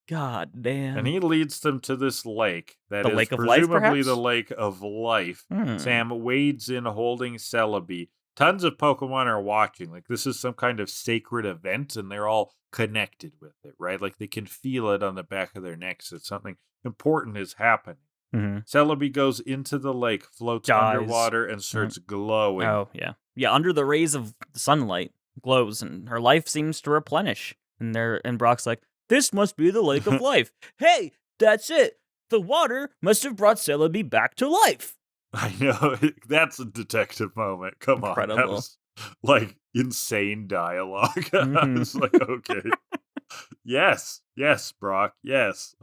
God damn. And he leads them to this lake that is lake of life, presumably perhaps? the lake of life. Sam wades in holding Celebi. Tons of Pokemon are watching. Like, this is some kind of sacred event, and they're all connected with it, right? Like, they can feel it on the back of their necks that something important is happening. Celebi goes into the lake, floats underwater, and starts glowing. Oh, yeah. Yeah, under the rays of sunlight, glows, and her life seems to replenish. And Brock's like, this must be the lake of life. Hey, that's it. The water must have brought Celebi back to life. I know. That's a detective moment. Come Incredible. on. That was, like, insane dialogue. I was like, okay. Yes, Brock, yes.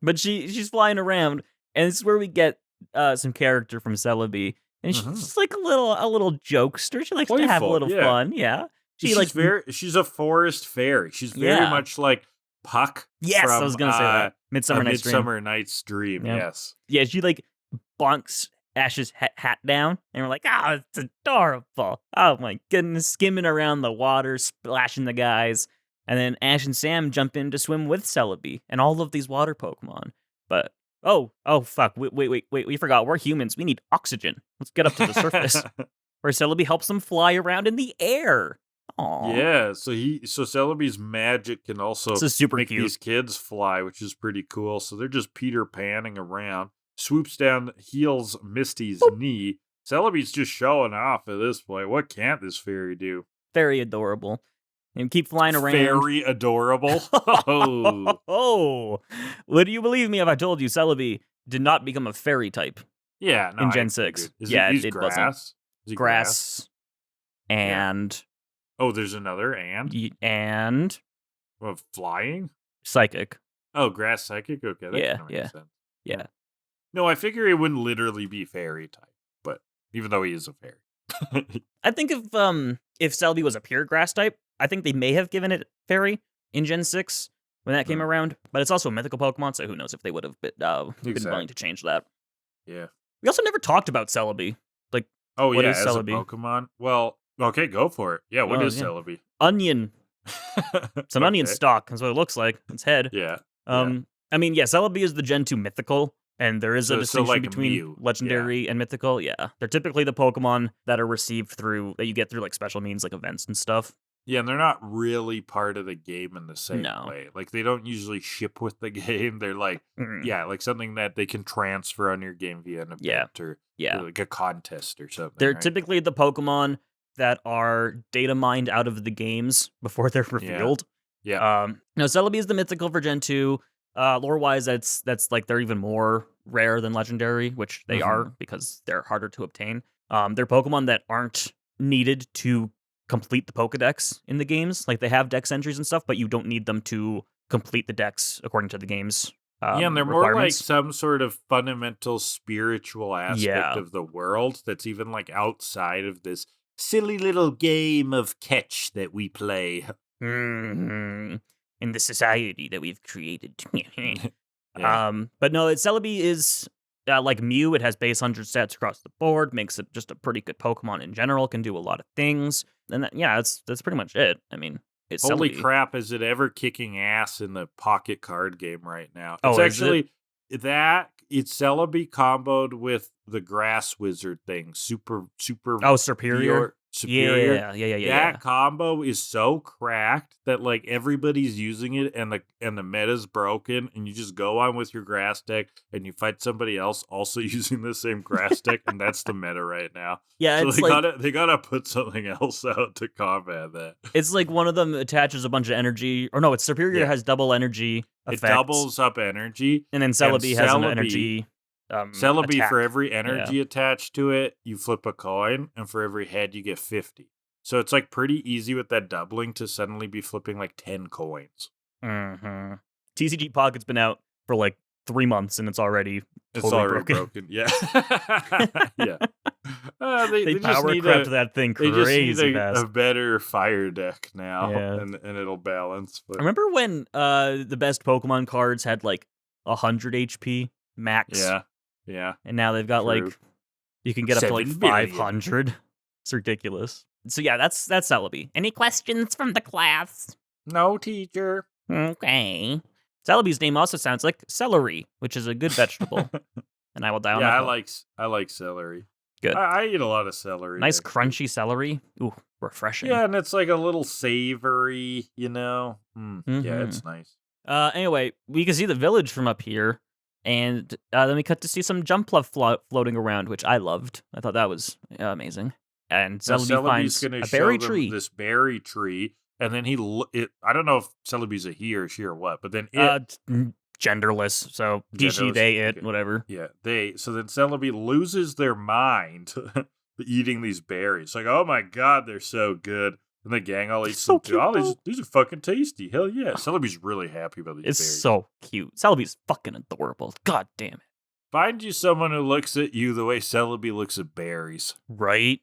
But she's flying around, and this is where we get some character from Celebi. And she's just like a little jokester. She likes to have a little fun. Yeah. She's a forest fairy. She's very much like Puck. Yes, from, I was gonna say that. Midsummer Night's Dream. Yes. Yeah, she like bonks Ash's hat down, and we're like, it's adorable. Oh my goodness, skimming around the water, splashing the guys. And then Ash and Sam jump in to swim with Celebi and all of these water Pokemon. But, oh fuck, wait, we forgot, we're humans, we need oxygen. Let's get up to the surface. Where Celebi helps them fly around in the air. Aww. Yeah, so Celebi's magic can also make these kids fly, which is pretty cool. So they're just Peter Panning around. Swoops down, heals Misty's knee. Celebi's just showing off at this point. What can't this fairy do? Very adorable. And keep flying around. Very adorable. Oh. Would you believe me if I told you Celebi did not become a fairy type? Yeah, no, in Gen 6. He's it grass? wasn't. Is he grass. And... Oh, there's another and? And... What, flying? Psychic. Oh, grass psychic? Okay, that makes sense. Yeah. No, I figure he wouldn't literally be fairy type, but even though he is a fairy. I think if Celebi was a pure grass type, I think they may have given it Fairy in Gen 6 when that came around, but it's also a mythical Pokemon, so who knows if they would have been willing to change that. Yeah. We also never talked about Celebi. Like, what is as Celebi? a Pokemon? Well, okay, go for it. Yeah, what is Celebi? Onion. It's an onion stalk. That's what it looks like. Its head. Yeah. I mean, Celebi is the Gen 2 mythical, and there is a distinction between Mew. legendary and mythical. Yeah. They're typically the Pokemon that are received that you get through like special means, like events and stuff. Yeah, and they're not really part of the game in the same way. Like, they don't usually ship with the game. They're like, like something that they can transfer on your game via an event or like a contest or something. They're typically the Pokemon that are data mined out of the games before they're revealed. Yeah. No, Celebi is the mythical for Gen 2. Lore-wise, that's like they're even more rare than legendary, which they are because they're harder to obtain. They're Pokemon that aren't needed to complete the Pokedex in the games. Like, they have dex entries and stuff, but you don't need them to complete the dex according to the games. And they're more like some sort of fundamental spiritual aspect of the world that's even like outside of this silly little game of catch that we play. In the society that we've created. But no, Celebi is like Mew. It has base 100 stats across the board, makes it just a pretty good Pokemon in general, can do a lot of things. And that's pretty much it. I mean, it's Holy Celebi. Crap, is it ever kicking ass in the pocket card game right now? It's actually it's Celebi comboed with the Grass Wizard thing. Super Superior. Superior. Yeah. That combo is so cracked that like everybody's using it and the meta's broken, and you just go on with your grass deck and you fight somebody else also using the same grass deck, and that's the meta right now. Yeah, so it's they gotta put something else out to combat that. It's like one of them attaches a bunch of energy, or no, it's Superior has double energy effects. It doubles up energy, and then Celebi has an energy. Celebi, attack. For every energy attached to it, you flip a coin, and for every head, you get 50. So it's like pretty easy with that doubling to suddenly be flipping like 10 coins. TCG Pocket's been out for like 3 months, and it's already broken. Yeah. Yeah. They power crept that thing crazy they just need fast. a better fire deck now, and it'll balance. But remember when the best Pokemon cards had like 100 HP max? Yeah. And now they've got like, you can get up to like 500. It's ridiculous. So yeah, that's Celebi. Any questions from the class? No, teacher. Okay. Celebi's name also sounds like celery, which is a good vegetable. And I will die on that. I like celery. Good. I eat a lot of celery. Nice crunchy celery. Ooh, refreshing. Yeah, and it's like a little savory, you know? Yeah, it's nice. Anyway, we can see the village from up here. And then we cut to see some Jumpluff floating around, which I loved. I thought that was amazing. And Celebi finds a berry tree. This berry tree, and then I don't know if Celebi's a he or she or what, but then genderless. So he, she, they, it, whatever. Yeah, they. So then Celebi loses their mind eating these berries. Like, oh my god, they're so good. And the gang all eats them too. These are fucking tasty. Hell yeah. Celebi's really happy about these berries. It's so cute. Celebi's fucking adorable. God damn it. Find you someone who looks at you the way Celebi looks at berries. Right?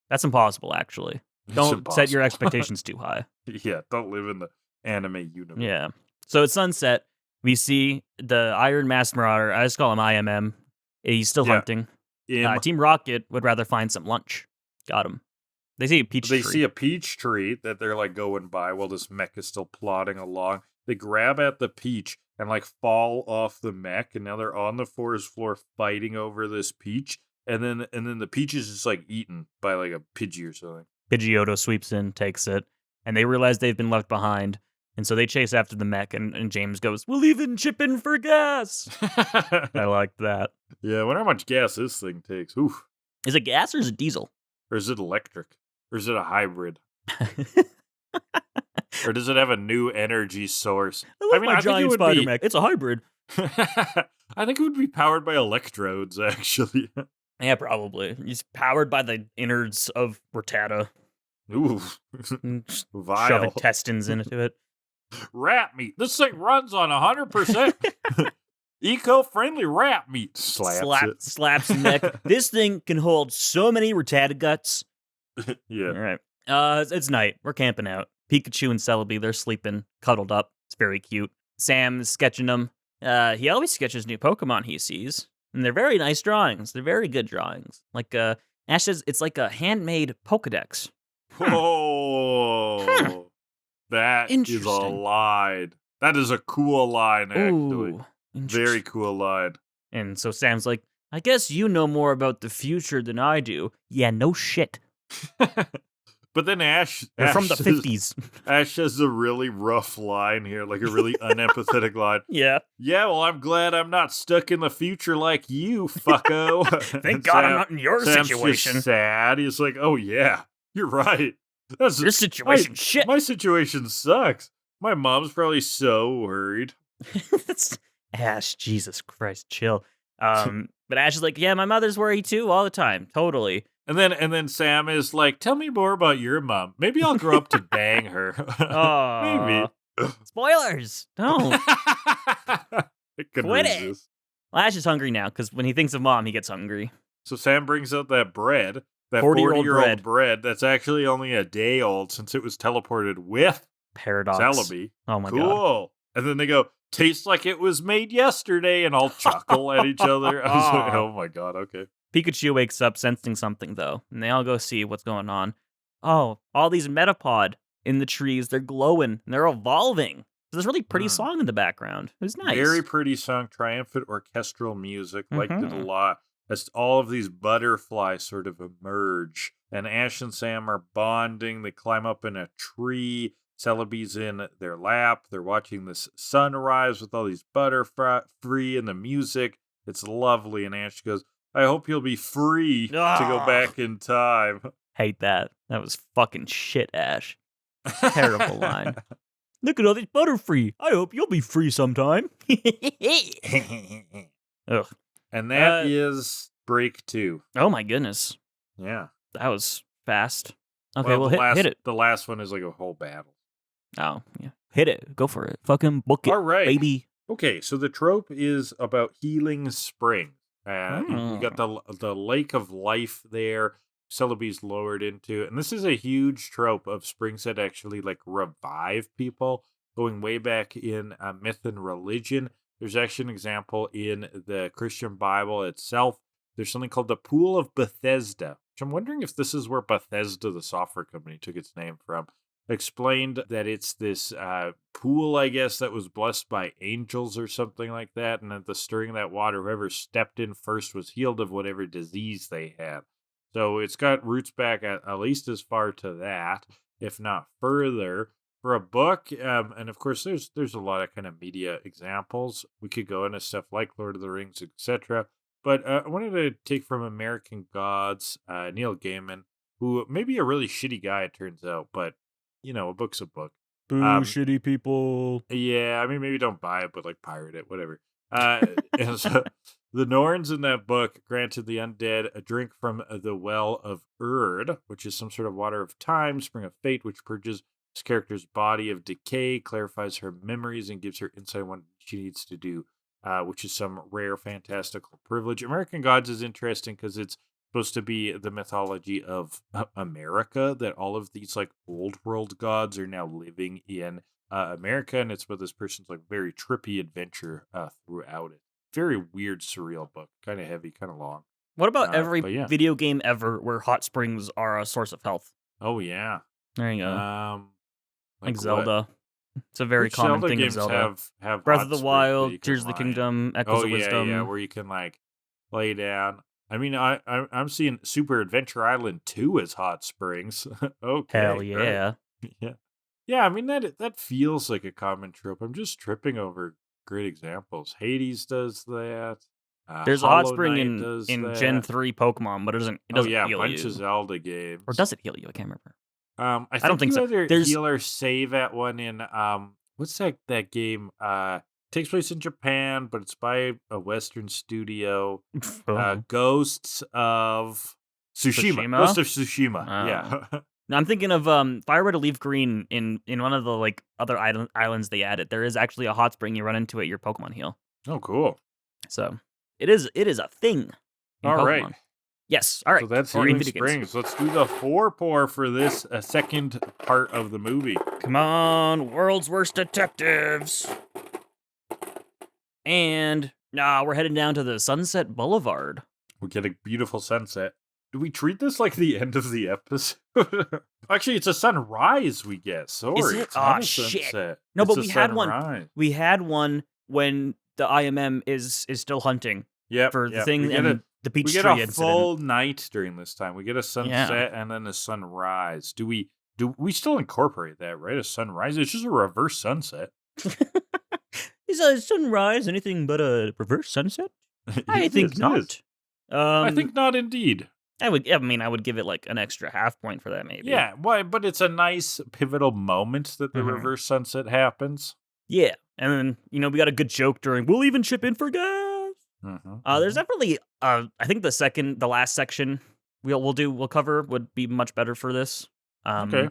That's impossible, actually. Don't set your expectations too high. Yeah, don't live in the anime universe. Yeah. So at sunset, we see the Iron Mask Marauder. I just call him IMM. He's still hunting. Team Rocket would rather find some lunch. Got him. They see a peach tree. They see a peach tree that they're like going by while this mech is still plodding along. They grab at the peach and like fall off the mech, and now they're on the forest floor fighting over this peach. And then the peach is just like eaten by like a Pidgey or something. Pidgeotto sweeps in, takes it, and they realize they've been left behind. And so they chase after the mech, and James goes, "We'll even chip in for gas." I like that. Yeah, I wonder how much gas this thing takes. Oof. Is it gas or is it diesel? Or is it electric? Or is it a hybrid? Or does it have a new energy source? I mean, my giant spider mech. It's a hybrid. I think it would be powered by electrodes, actually. Yeah, probably. It's powered by the innards of Rattata. Ooh. Vile. Shove intestines into it. Rat meat. This thing runs on 100%. Eco-friendly rat meat. Slaps neck. This thing can hold so many Rattata guts. Yeah. All right. It's night. We're camping out. Pikachu and Celebi, they're sleeping, cuddled up. It's very cute. Sam is sketching them. He always sketches new Pokemon he sees. And they're very nice drawings. They're very good drawings. Like, Ash says it's like a handmade Pokedex. Whoa. That is a line. That is a cool line, actually. Ooh, very cool line. And so Sam's like, I guess you know more about the future than I do. Yeah, no shit. But then Ash from the 50s. Ash has a really rough line here, like a really unempathetic line. Yeah. Yeah, well, I'm glad I'm not stuck in the future like you, fucko. Thank God I'm not in your situation. Just sad. He's like, oh yeah, you're right. Your situation shit. My situation sucks. My mom's probably so worried. Ash, Jesus Christ, chill. But Ash is like, yeah, my mother's worried too, all the time, totally. And then Sam is like, tell me more about your mom. Maybe I'll grow up to bang her. Maybe. Spoilers. Don't. Quit it. Well, Ash is hungry now because when he thinks of mom, he gets hungry. So Sam brings out that bread, that 40-year-old bread that's actually only a day old since it was teleported with Paradox. Celebi. Oh my God. Cool. And then they go, tastes like it was made yesterday, and all chuckle at each other. I was like, oh my God, okay. Pikachu wakes up sensing something, though, and they all go see what's going on. Oh, all these Metapod in the trees, they're glowing, and they're evolving. There's a really pretty song in the background. It was nice. Very pretty song, triumphant orchestral music. Liked it a lot. As all of these butterflies sort of emerge, and Ash and Sam are bonding. They climb up in a tree. Celebi's in their lap. They're watching this sunrise with all these butterflies and the music. It's lovely, and Ash goes, I hope you'll be free to go back in time. Hate that. That was fucking shit, Ash. Terrible line. Look at all this Butterfree. I hope you'll be free sometime. Ugh. And that is break 2. Oh my goodness. Yeah. That was fast. Okay, well hit it. The last one is like a whole battle. Oh, yeah. Hit it. Go for it. Fucking book it, all right, baby. Okay, so the trope is about healing springs. We got the lake of life there. Celebi's lowered into, and this is a huge trope of springs that actually like revive people. Going way back in myth and religion, there's actually an example in the Christian Bible itself. There's something called the Pool of Bethesda, which I'm wondering if this is where Bethesda, the software company, took its name from. Explained that it's this pool, I guess, that was blessed by angels or something like that, and at the stirring of that water, whoever stepped in first was healed of whatever disease they had. So it's got roots back at least as far to that, if not further. For a book, and of course there's a lot of kind of media examples. We could go into stuff like Lord of the Rings, etc. But I wanted to take from American Gods, Neil Gaiman, who may be a really shitty guy, it turns out, but you know, a book's a book. Boo, shitty people. Yeah, I mean, maybe don't buy it, but like pirate it, whatever. And so the Norns in that book granted the undead a drink from the Well of Erd, which is some sort of water of time, spring of fate, which purges this character's body of decay, clarifies her memories, and gives her insight on what she needs to do, which is some rare fantastical privilege. American Gods is interesting because it's supposed to be the mythology of America, that all of these like old world gods are now living in America, and it's about this person's like very trippy adventure throughout it. Very weird, surreal book, kind of heavy, kind of long. What about every video game ever where hot springs are a source of health? Oh yeah, there you go. Like Zelda. It's a very common Zelda thing in Zelda. Have Breath of the Wild, Tears of the Kingdom, Echoes of Wisdom. Yeah, where you can like lay down. I mean, I'm seeing Super Adventure Island 2 as hot springs. Okay. Hell yeah. Right. Yeah. I mean that feels like a common trope. I'm just tripping over great examples. Hades does that. There's Hollow a hot spring in that. Gen 3 Pokemon, but it doesn't heal you. Bunch of Zelda games. Or does it heal you? I can't remember. I don't think so. There's heal or save at one in what's that game? Takes place in Japan, but it's by a Western studio. Ghosts of Tsushima. Ghosts of Tsushima. Yeah. Now I'm thinking of if I were to leave green in one of the like other islands they added, there is actually a hot spring. You run into it, your Pokemon heal. Oh, cool. So it is a thing. All Pokemon. right. Yes. All right. So that's or Healing Infinity Games. Springs. Let's do the 4-pour for this second part of the movie. Come on, world's worst detectives. And we're heading down to the Sunset Boulevard. We get a beautiful sunset. Do we treat this like the end of the episode? Actually, it's a sunrise we get. Sorry, Is it? it's not a Shit. sunset. No, it's but a we had sunrise. one. We had one when the IMM is still hunting for the thing and the peach tree incident. We get a incident. full night during this time. We get a sunset and then a sunrise. Do we still incorporate that, right? A sunrise? It's just a reverse sunset. Is a sunrise anything but a reverse sunset? I think not. I think not indeed. I would give it like an extra half point for that, maybe. Yeah, but it's a nice pivotal moment that the reverse sunset happens. Yeah, and then we got a good joke during. We'll even chip in for gas. There's definitely I think the last section we'll cover would be much better for this. Okay,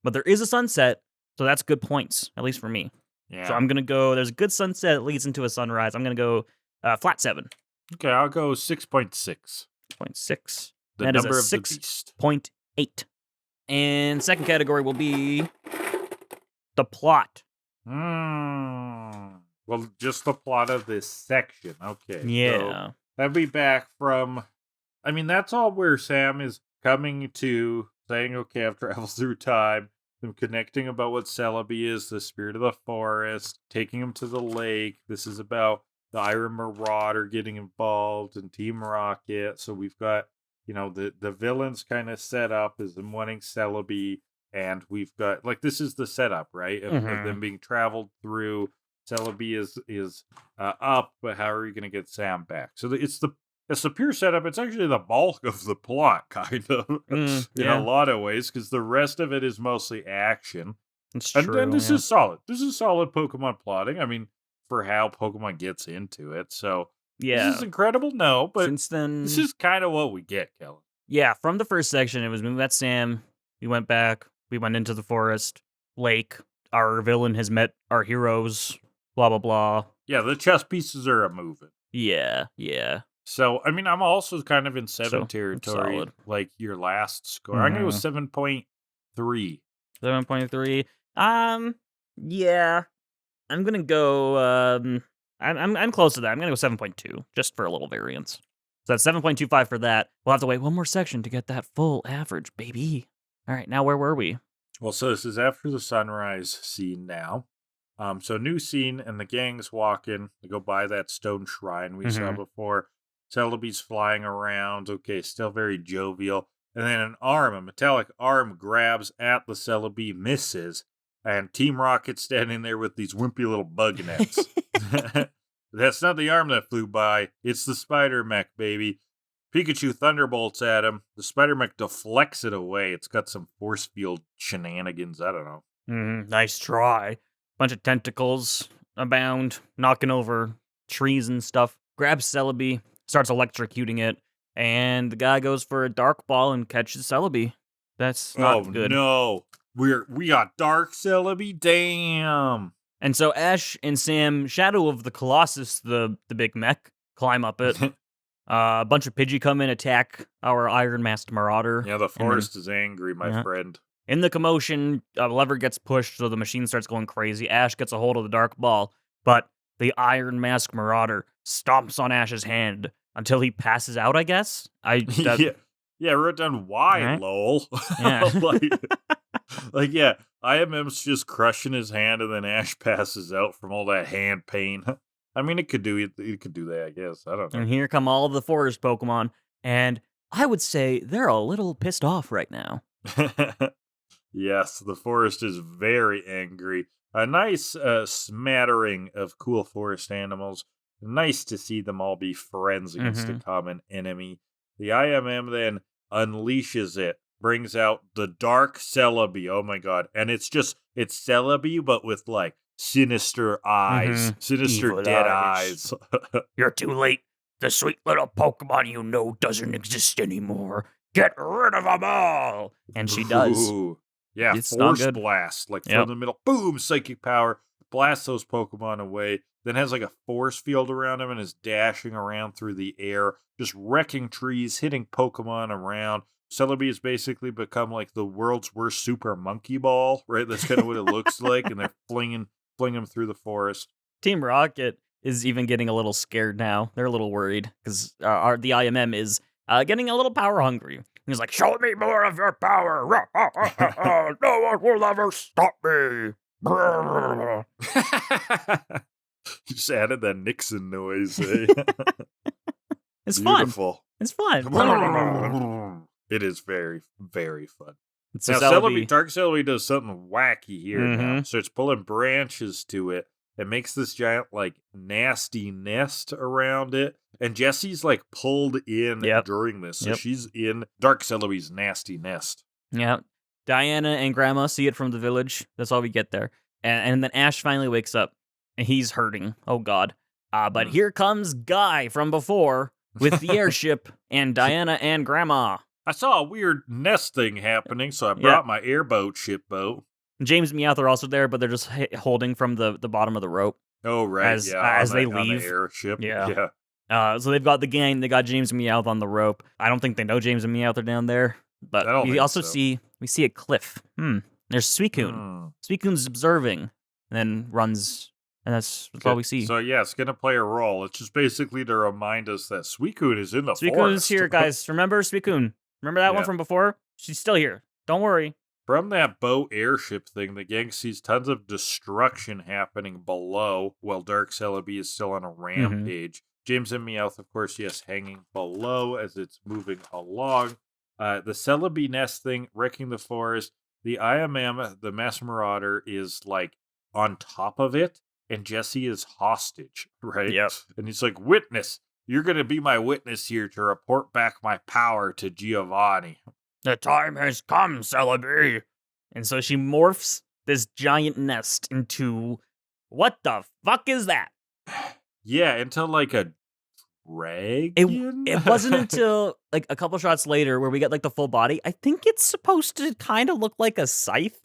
but there is a sunset, so that's good points, at least for me. Yeah. So I'm gonna go. There's a good sunset that leads into a sunrise. I'm gonna go flat 7. Okay, I'll go 6.6. 6.6. The that number is of the beast. 6.8. And second category will be the plot. Well, just the plot of this section. Okay. Yeah. So that'd be back from. I mean, that's all where Sam is coming to saying, "Okay, I've traveled through time." Them connecting about what Celebi is, the spirit of the forest, taking him to the lake. This is about the Iron Marauder getting involved and Team Rocket. So we've got, the villains kind of set up as them wanting Celebi, and we've got this is the setup, right? Of them being traveled through. Celebi is up, but how are you going to get Sam back? So it's the pure setup. It's actually the bulk of the plot, kind of, in a lot of ways, because the rest of it is mostly action. It's true. And this is solid. This is solid Pokemon plotting. I mean, for how Pokemon gets into it. So, this is incredible? No, but since then, this is kind of what we get, Kellan. Yeah, from the first section, it was we met Sam, we went back, we went into the forest, lake, our villain has met our heroes, blah, blah, blah. Yeah, the chess pieces are a-moving. Yeah. So, I mean, I'm also kind of in 7 territory, solid. like your last score. I'm going to go 7.3. 7.3. Yeah. I'm going to go, I'm close to that. I'm going to go 7.2, just for a little variance. So that's 7.25 for that. We'll have to wait one more section to get that full average, baby. All right, now where were we? Well, so this is after the sunrise scene now. So new scene, and the gang's walking. They go by that stone shrine we saw before. Celebi's flying around. Okay, still very jovial. And then a metallic arm grabs at the Celebi, misses, and Team Rocket's standing there with these wimpy little bug nets. That's not the arm that flew by. It's the spider mech, baby. Pikachu thunderbolts at him. The spider mech deflects it away. It's got some force field shenanigans. I don't know. Nice try. Bunch of tentacles abound, knocking over trees and stuff. Grabs Celebi, starts electrocuting it, and the guy goes for a dark ball and catches Celebi. That's not good. Oh no, we got dark Celebi. Damn. And so Ash and Sam, Shadow of the Colossus, the big mech, climb up it. A bunch of Pidgey come in, attack our Iron Masked Marauder. Yeah, the forest is angry, my friend. In the commotion, a lever gets pushed, so the machine starts going crazy. Ash gets a hold of the dark ball, but the Iron Masked Marauder stomps on Ash's hand until he passes out, I guess? Yeah, I wrote down why, lol. Yeah. Yeah, IMM's just crushing his hand, and then Ash passes out from all that hand pain. I mean, it could do that, I guess. I don't know. And here come all of the forest Pokemon, and I would say they're a little pissed off right now. Yes, the forest is very angry. A nice smattering of cool forest animals. Nice to see them all be friends against a common enemy. The IMM then unleashes it, brings out the dark Celebi. Oh my god. And it's Celebi, but with sinister eyes, sinister Evil dead eyes. You're too late. The sweet little Pokemon you know doesn't exist anymore. Get rid of them all. And she does. Ooh. Yeah, it's not force good. blast, from the middle, boom, psychic power, blast those Pokemon away. then has like a force field around him and is dashing around through the air, just wrecking trees, hitting Pokemon around. Celebi has basically become like the world's worst super monkey ball, right? That's kind of what it looks like, and they're flinging him through the forest. Team Rocket is even getting a little scared now. They're a little worried because the IMM is getting a little power hungry. He's like, "Show me more of your power! No one will ever stop me!" You just added that Nixon noise. Eh? It's beautiful. Fun. It's fun. It is very, very fun. So now, Dark Celebi does something wacky here now. So it's pulling branches to it. It makes this giant, like, nasty nest around it. And Jessie's, like, pulled in during this. So she's in Dark Celebi's nasty nest. Yeah. Diana and Grandma see it from the village. That's all we get there. And then Ash finally wakes up. And he's hurting. Oh, God. But here comes Guy from before with the airship and Diana and Grandma. I saw a weird nest thing happening, so I brought my airboat ship boat. James and Meowth are also there, but they're just holding from the bottom of the rope. Oh, right. As they leave. The airship. Yeah. So they've got the gang. They got James and Meowth on the rope. I don't think they know James and Meowth are down there. But we also see a cliff. There's Suicune. Suicune's observing and then runs. And that's all we see. So, it's going to play a role. It's just basically to remind us that Suicune is in the forest. Suicune's here, guys. Remember Suicune? Remember that one from before? She's still here. Don't worry. From that boat airship thing, the gang sees tons of destruction happening below while Dark Celebi is still on a rampage. James and Meowth, of course, hanging below as it's moving along. The Celebi nest thing wrecking the forest. The IMM, the Mass Marauder, is like on top of it. And Jessie is hostage, right? Yep. And he's like, "Witness, you're going to be my witness here to report back my power to Giovanni." The time has come, Celebi. And so she morphs this giant nest into, what the fuck is that? Yeah, into like a dragon? It wasn't until like a couple shots later where we get like the full body. I think it's supposed to kind of look like a Scyther.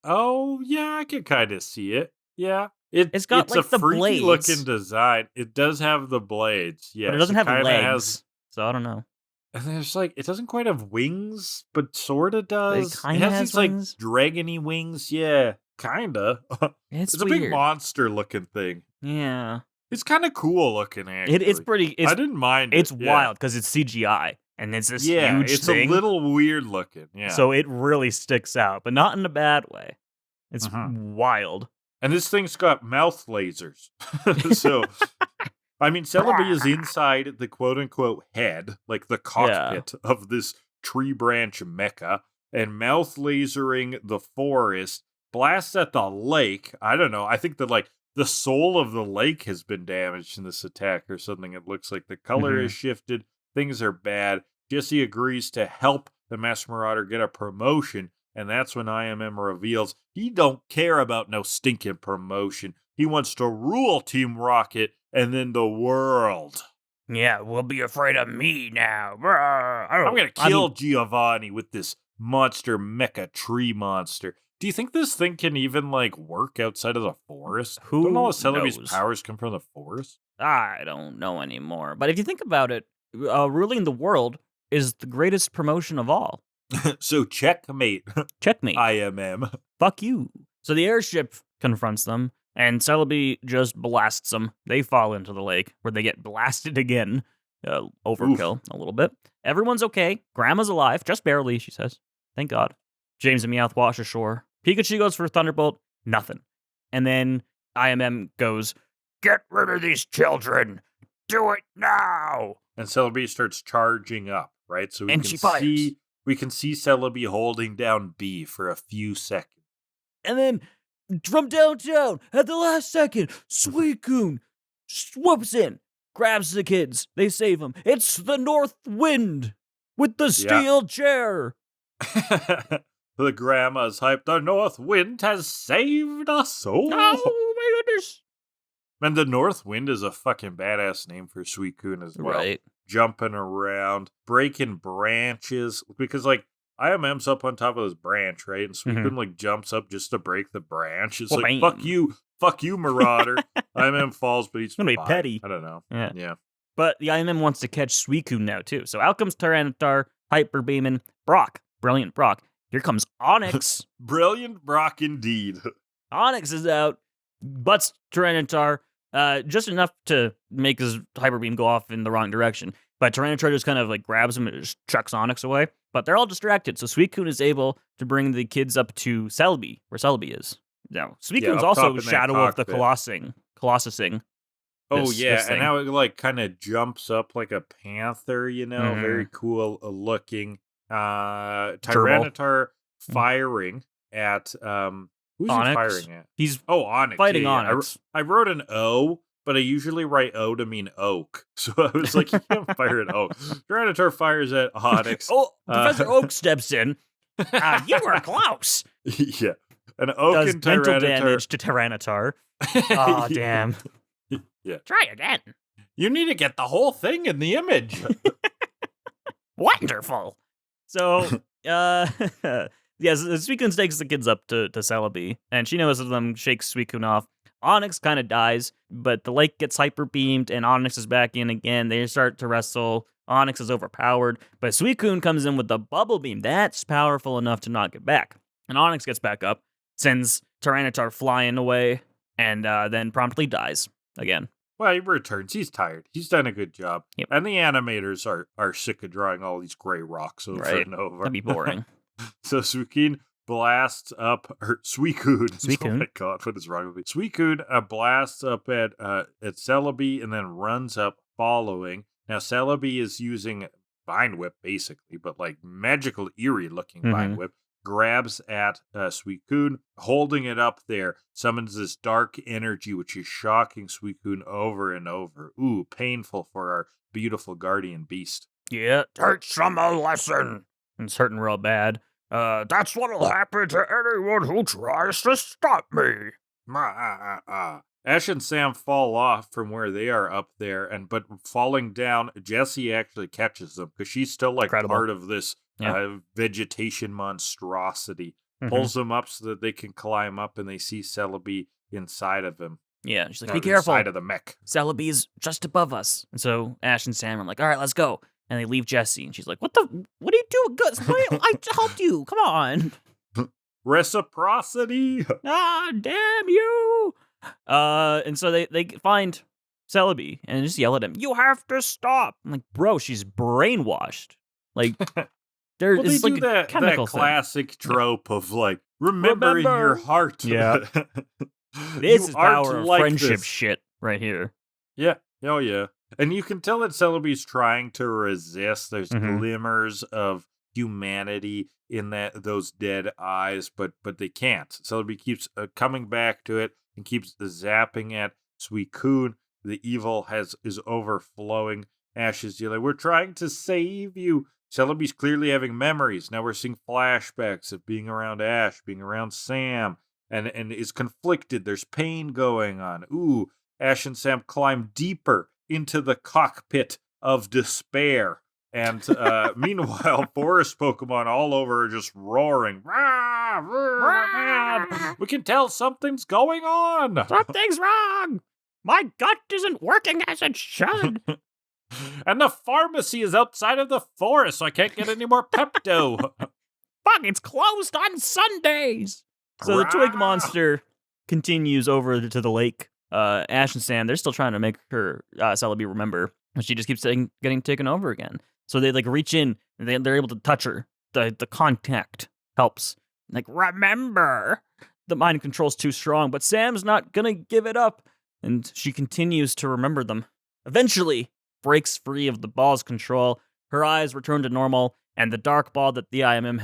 Oh, yeah, I can kind of see it. Yeah. It's got like the freaky blades. Looking design. It does have the blades, yeah. But it doesn't have legs, so I don't know. And there's like, it doesn't quite have wings, but sorta does. It has these wings. Like dragony wings, yeah, kinda. It's a weird. big monster looking thing. Yeah, it's kind of cool looking. Actually, it's pretty. I didn't mind. It's wild because it's CGI and it's this huge it's thing. A little weird looking. Yeah, so it really sticks out, but not in a bad way. It's wild. And this thing's got mouth lasers. So, I mean, Celebi is inside the quote-unquote head, like the cockpit of this tree branch mecha, and mouth lasering the forest, blasts at the lake. I don't know. I think that, like, the soul of the lake has been damaged in this attack or something. It looks like the color has shifted. Things are bad. Jessie agrees to help the Mass Marauder get a promotion. And that's when IMM reveals he don't care about no stinking promotion. He wants to rule Team Rocket and then the world. Yeah, we'll be afraid of me now. I'm going to kill Giovanni with this monster mecha tree monster. Do you think this thing can even, like, work outside of the forest? Don't all of Celebi's powers come from the forest? I don't know anymore. But if you think about it, ruling the world is the greatest promotion of all. So checkmate. Checkmate. IMM. Fuck you. So the airship confronts them, and Celebi just blasts them. They fall into the lake, where they get blasted again. Overkill a little bit. Everyone's okay. Grandma's alive, just barely, she says. Thank God. James and Meowth wash ashore. Pikachu goes for Thunderbolt. Nothing. And then IMM goes, "Get rid of these children. Do it now." And Celebi starts charging up, right? So we can see Celebi holding down B for a few seconds. And then, from downtown, at the last second, Suicune swoops in, grabs the kids. They save them. It's the North Wind with the steel chair. The grandma's hyped. The North Wind has saved us all. Oh, my goodness. And the North Wind is a fucking badass name for Suicune as well. Right. Jumping around, breaking branches, because, like, IMM's up on top of this branch, right? And Suicune, like, jumps up just to break the branch. It's like, fuck you, Fuck you, Marauder. IMM falls, but he's gonna be fine. petty. I don't know. Yeah. Yeah. But the IMM wants to catch Suicune now, too. So out comes Tyranitar, Hyper Beaming, Brock. Brilliant Brock. Here comes Onyx. Brilliant Brock indeed. Onyx is out, butts Tyranitar, just enough to make his Hyper Beam go off in the wrong direction. But Tyranitar just kind of like grabs him and just chucks Onyx away. But they're all distracted, so Suicune is able to bring the kids up to CeleBee, where CeleBee is. Now, Suicune's also Shadow of the Colossusing. Oh, yeah, and now it, like, kind of jumps up like a panther, you know? Very cool looking. Tyranitar firing at, who's Onyx. he firing at? He's Onyx. fighting Onyx. I wrote an O, but I usually write O to mean oak. So I was like, you can't fire at oak. Tyranitar fires at Onyx. Professor Oak steps in. You were close. Yeah. An oak does and mental Tyranitar. Damage to Tyranitar. Oh, damn. Yeah. Try again. You need to get the whole thing in the image. Wonderful. So, Suicune takes the kids up to CeleBee, and she notices them, shakes Suicune off. Onyx kind of dies, but the lake gets hyper beamed, and Onyx is back in again. They start to wrestle. Onyx is overpowered, but Suicune comes in with the bubble beam. That's powerful enough to knock it back. And Onyx gets back up, sends Tyranitar flying away, and then promptly dies again. Well, he returns. He's tired. He's done a good job. Yep. And the animators are sick of drawing all these gray rocks over and over. That'd be boring. So Suicune blasts up, or Suicune. Suicune. Oh my god, what is wrong with me? Suicune blasts up at CeleBee and then runs up following. Now, CeleBee is using Vine Whip, basically, but like magical, eerie-looking Vine Whip. Grabs at Suicune, holding it up there, summons this dark energy, which is shocking Suicune over and over. Ooh, painful for our beautiful guardian beast. Yeah, teach them a lesson. It's hurting real bad. That's what'll happen to anyone who tries to stop me. Ash and Sam fall off from where they are up there, but falling down, Jessie actually catches them because she's still like part of this vegetation monstrosity. Pulls them up so that they can climb up, and they see CeleBee inside of him. Yeah, she's like, be careful. Inside of the mech. CeleBee's just above us. And so Ash and Sam are like, all right, let's go. And they leave Jessie, and she's like, what are you doing? Good. I helped you. Come on. Reciprocity. Damn you. And so they find CeleBee and just yell at him, you have to stop. I'm like, bro, she's brainwashed. Like, they do like that classic trope of like, remember in your heart. Yeah. This is power of friendship shit right here. Yeah. Oh, yeah. And you can tell that CeleBee's trying to resist. There's glimmers of humanity in those dead eyes, but they can't. CeleBee keeps coming back to it and keeps zapping at Suicune. The evil is overflowing. Ash is yelling, we're trying to save you. CeleBee's clearly having memories. Now we're seeing flashbacks of being around Ash, being around Sam, and is conflicted. There's pain going on. Ooh, Ash and Sam climb deeper into the cockpit of despair. And meanwhile, forest Pokemon all over are just roaring. Rah, rah, rah. We can tell something's going on. Something's wrong. My gut isn't working as it should. And the pharmacy is outside of the forest, so I can't get any more Pepto. Fuck, it's closed on Sundays. So the Twig Monster continues over to the lake. Ash and Sam, they're still trying to make her CeleBee remember. And she just keeps getting taken over again. So they like reach in, and they're able to touch her. The contact helps. Like, remember. The mind control's too strong, but Sam's not gonna give it up. And she continues to remember them. Eventually, breaks free of the ball's control. Her eyes return to normal, and the dark ball that the IMM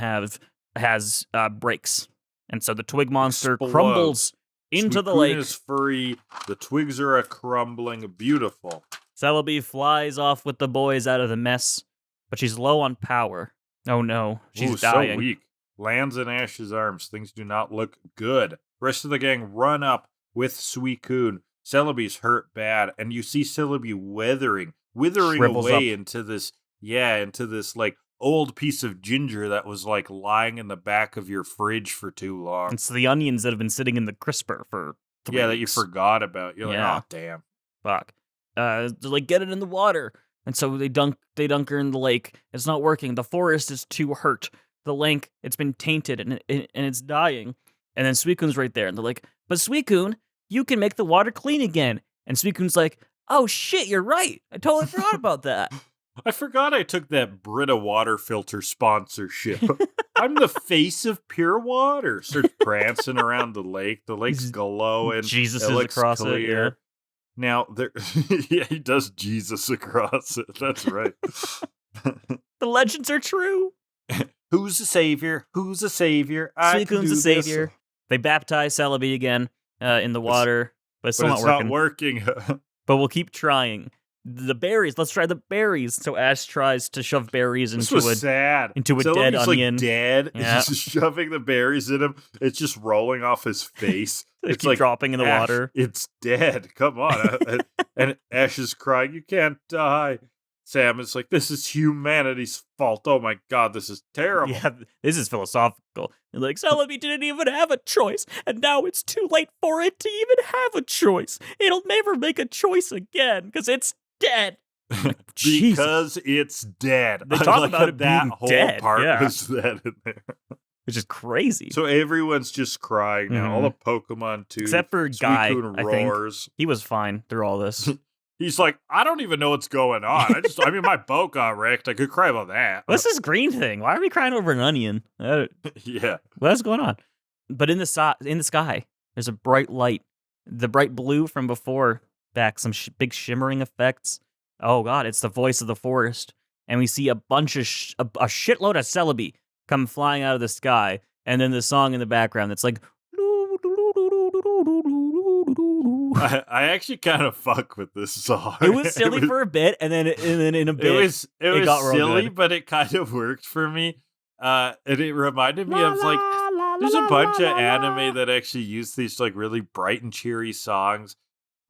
has breaks. And so the Twig Monster crumbles into the lake. Is free. The twigs are crumbling. Beautiful. CeleBee flies off with the boys out of the mess, but she's low on power. Oh no, she's dying. So weak. Lands in Ash's arms. Things do not look good. Rest of the gang run up with Suicune. CeleBee's hurt bad, and you see CeleBee withering away into this like old piece of ginger that was like lying in the back of your fridge for too long. It's the onions that have been sitting in the crisper for 3 Yeah, that you weeks. forgot about. You're Yeah. like, oh, damn. Fuck. They're like, get it in the water. And so they dunk her in the lake. It's not working. The forest is too hurt. The lake, it's been tainted and it's dying. And then Suicune's right there. And they're like, but Suicune, you can make the water clean again. And Suicune's like, oh shit, you're right. I totally forgot about that. I forgot I took that Brita water filter sponsorship. I'm the face of pure water. Starts prancing around the lake. The lake's glowing. Jesus it is looks across clear. it. Yeah. Now, there, yeah, he does Jesus across it. That's right. The legends are true. Who's the savior? Who's the savior? Suicune's the savior. They baptize Celebi again in the water, but it's still not working. But we'll keep trying. The berries. Let's try the berries. So Ash tries to shove berries into a sad. Into a dead onion. Like dead. Yeah. He's just shoving the berries in him. It's just rolling off his face. They it's keep like dropping in the Ash, water. It's dead. Come on. And Ash is crying. You can't die. Sam is like, this is humanity's fault. Oh my god, this is terrible. Yeah, this is philosophical. And like, Celebi didn't even have a choice, and now it's too late for it to even have a choice. It'll never make a choice again, because it's dead. Because it's dead. They talk about it that being whole dead, part yeah. was that in there. Which is crazy. So everyone's just crying now. All the Pokemon too. Except for Guy, Suicune I think. roars. He was fine through all this. He's like, I don't even know what's going on. I mean, my boat got wrecked. I could cry about that. What's this green thing? Why are we crying over an onion? Yeah. What's going on? But in the sky, there's a bright light. The bright blue from before, back some big shimmering effects. Oh god, it's the voice of the forest. And we see a bunch of a shitload of Celebi come flying out of the sky. And then the song in the background that's like... I actually kind of fuck with this song. It was silly for a bit, and then in a bit, it got was real silly, good. but it kind of worked for me. And it reminded me of like there's a bunch of anime that actually use these like really bright and cheery songs.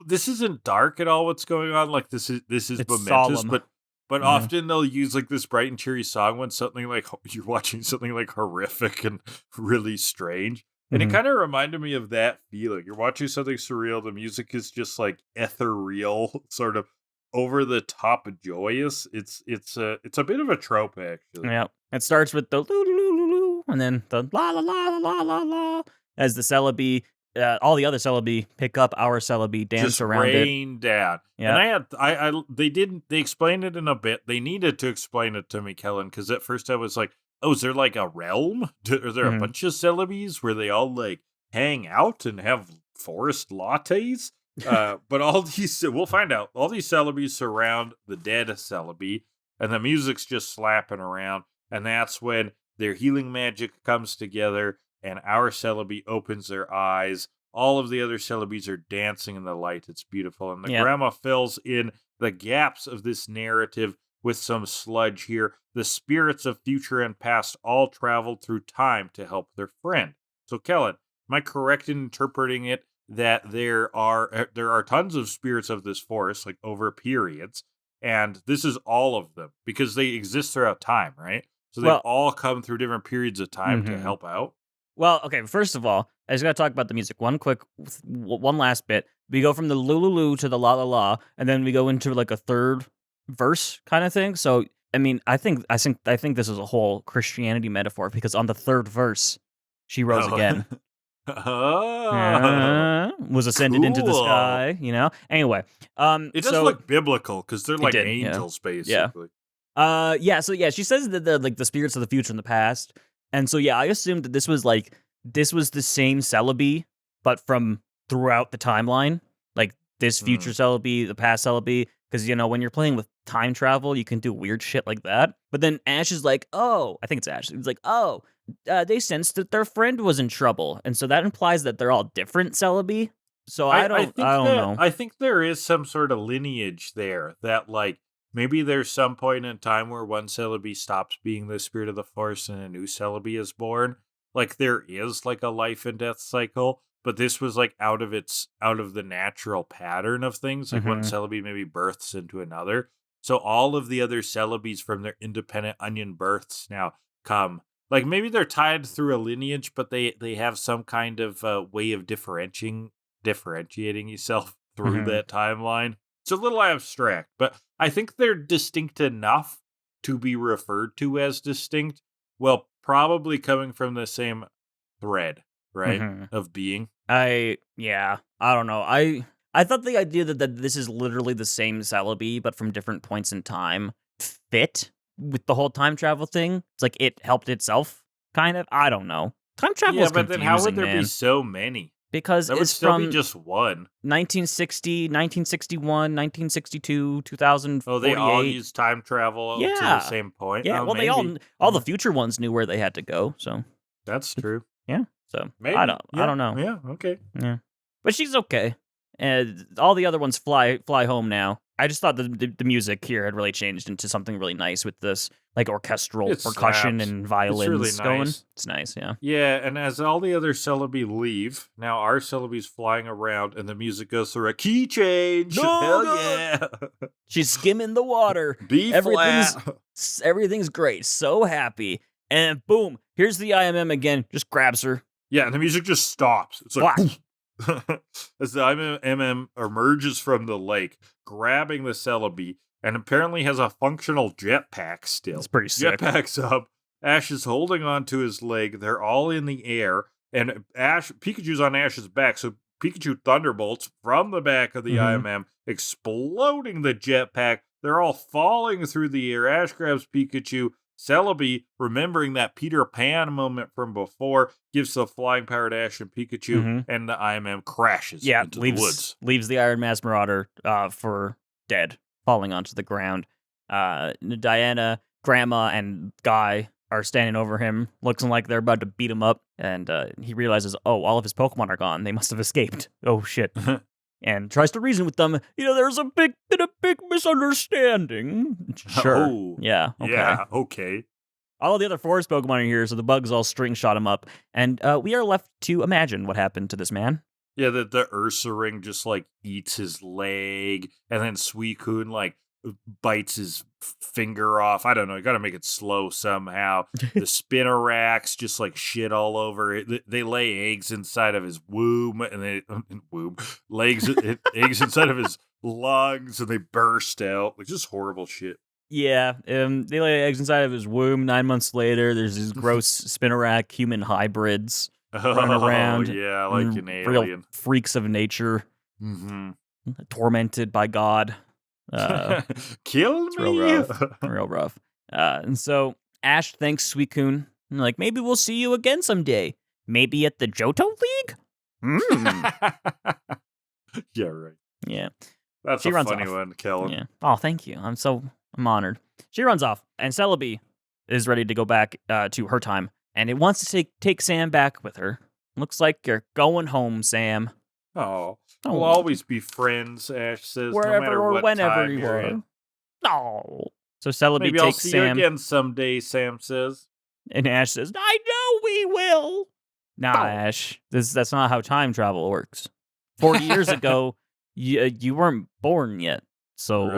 This isn't dark at all. What's going on? Like this is It's momentous, solemn. but often they'll use like this bright and cheery song when something like you're watching something like horrific and really strange. And it kind of reminded me of that feeling. You're watching something surreal. The music is just like ethereal, sort of over the top joyous. It's a bit of a trope actually. Yeah, it starts with the loo loo loo loo, and then the la la la la la la as the Celebi, all the other Celebi pick up our Celebi, dance just around rain down. Yeah. And they explained it in a bit. They needed to explain it to me, Kellan, because at first I was like, oh, is there like a realm? Are there a bunch of Celebes where they all like hang out and have forest lattes? But all these, we'll find out. All these Celebes surround the dead Celebi, and the music's just slapping around. And that's when their healing magic comes together, and our Celebi opens their eyes. All of the other Celebes are dancing in the light. It's beautiful. And the grandma fills in the gaps of this narrative with some sludge here. The spirits of future and past all traveled through time to help their friend. So, Kellan, am I correct in interpreting it that there are tons of spirits of this forest, like over periods, and this is all of them because they exist throughout time, right? So they all come through different periods of time to help out. Well, okay, first of all, I just gotta talk about the music. One last bit. We go from the lulu to the la la la, and then we go into like a third verse kind of thing. So, I mean, I think this is a whole Christianity metaphor because on the third verse, she rose again. Was ascended into the sky, you know? Anyway, it does look biblical because they're like angels, basically. So she says that the like the spirits of the future and the past. And so I assumed that this was the same Celebi, but from throughout the timeline. Like this future Celebi, the past Celebi. Because, when you're playing with time travel, you can do weird shit like that. But then Ash is like, oh, I think it's Ash. He's like, oh, they sensed that their friend was in trouble. And so that implies that they're all different Celebi. So I don't know. I think there is some sort of lineage there that, like, maybe there's some point in time where one Celebi stops being the spirit of the forest and a new Celebi is born. Like, there is, like, a life and death cycle. But this was like out of the natural pattern of things. Like one Celebi maybe births into another. So all of the other Celebes from their independent onion births now come. Like maybe they're tied through a lineage, but they have some kind of way of differentiating differentiating yourself through Mhm. that timeline. It's a little abstract, but I think they're distinct enough to be referred to as distinct, well, probably coming from the same thread, right, Mhm. of being. I don't know. I thought the idea that this is literally the same Celebi, but from different points in time, fit with the whole time travel thing. It's like it helped itself, kind of. I don't know. Time travel Yeah, is but then how would confusing, there be man, so many? because That would it's still be from just one. 1960, 1961, 1962, Oh, they all 2048. use time travel to the Yeah. same point? Yeah, Oh, well, maybe. all the future ones knew where they had to go, so That's true. yeah. So Maybe. I Yeah. don't know. Yeah, okay. Yeah, but she's okay, and all the other ones fly home now. I just thought the music here had really changed into something really nice with this like orchestral It percussion slaps. and It's violins really going. nice. It's nice, yeah. Yeah, and as all the other Celebi leave, now our Celebi's flying around and the music goes through a key change. No, Hell God! yeah. She's skimming the water. B Everything's flat. everything's great. So happy, and boom, here's the IMM again. Just grabs her. Yeah, and the music just stops. It's like Whack. as the IMM emerges from the lake, grabbing the Celebi, and apparently has a functional jetpack still. It's pretty sick. Jetpack's up. Ash is holding onto his leg. They're all in the air, and Pikachu's on Ash's back, so Pikachu thunderbolts from the back of the Mhm. IMM, exploding the jetpack. They're all falling through the air. Ash grabs Pikachu. Celebi, remembering that Peter Pan moment from before, gives the flying power to Ash and Pikachu, Mhm. and the IMM crashes Yeah, into the woods. leaves the Iron Mask Marauder for dead, falling onto the ground. Diana, Grandma, and Guy are standing over him, looking like they're about to beat him up, and he realizes, oh, all of his Pokemon are gone. They must have escaped. Oh shit! And tries to reason with them. There's a big misunderstanding. Sure. Oh, Yeah. Okay. Yeah, okay. All of the other forest Pokemon are here, so the bugs all string shot him up, and we are left to imagine what happened to this man. Yeah, the Ursaring just like eats his leg, and then Suicune like bites his finger off. I don't know. You got to make it slow somehow. The Spinoraks just like shit all over it. They lay eggs inside of his womb, and they eggs inside of his lungs, and they burst out. Like just horrible shit. Yeah, they lay eggs inside of his womb. 9 months later, there's these gross Spinarak human hybrids running around. Yeah, like an real alien. freaks of nature, Mm-hmm. tormented by God. Kill It's me. real rough. And so Ash thanks Suicune. Like, maybe we'll see you again someday. Maybe at the Johto League? Yeah, right. Yeah. That's She a runs funny off. one, Kellan. Yeah. Oh, thank you. I'm honored. She runs off, and Celebi is ready to go back to her time, and it wants to take Sam back with her. Looks like you're going home, Sam. Oh, Oh. we'll always be friends, Ash says, no Wherever matter or what whenever time you you're are. in. Oh. So Celebi Maybe I'll takes see Sam, you again someday, Sam says. and Ash says, I know we will. Nah, Oh. Ash. That's not how time travel works. 40 years ago, you weren't born yet. So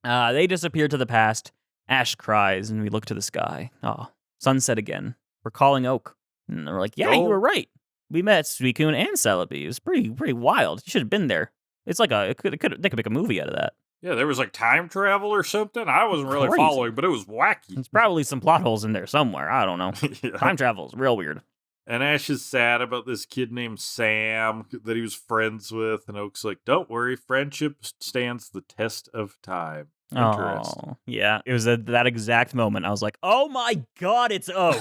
Right. they disappear to the past. Ash cries, and we look to the sky. Oh, sunset again. We're calling Oak. And they're like, yeah, you were right. We met Suicune and Celebi. It was pretty wild. You should have been there. It's like they could make a movie out of that. Yeah, there was like time travel or something. I wasn't really Crazy. following, but it was wacky. There's probably some plot holes in there somewhere. I don't know. Yeah. Time travel is real weird. And Ash is sad about this kid named Sam that he was friends with. And Oak's like, don't worry, friendship stands the test of time. Interesting. Oh, yeah. It was at that exact moment. I was like, oh my God, it's Oak.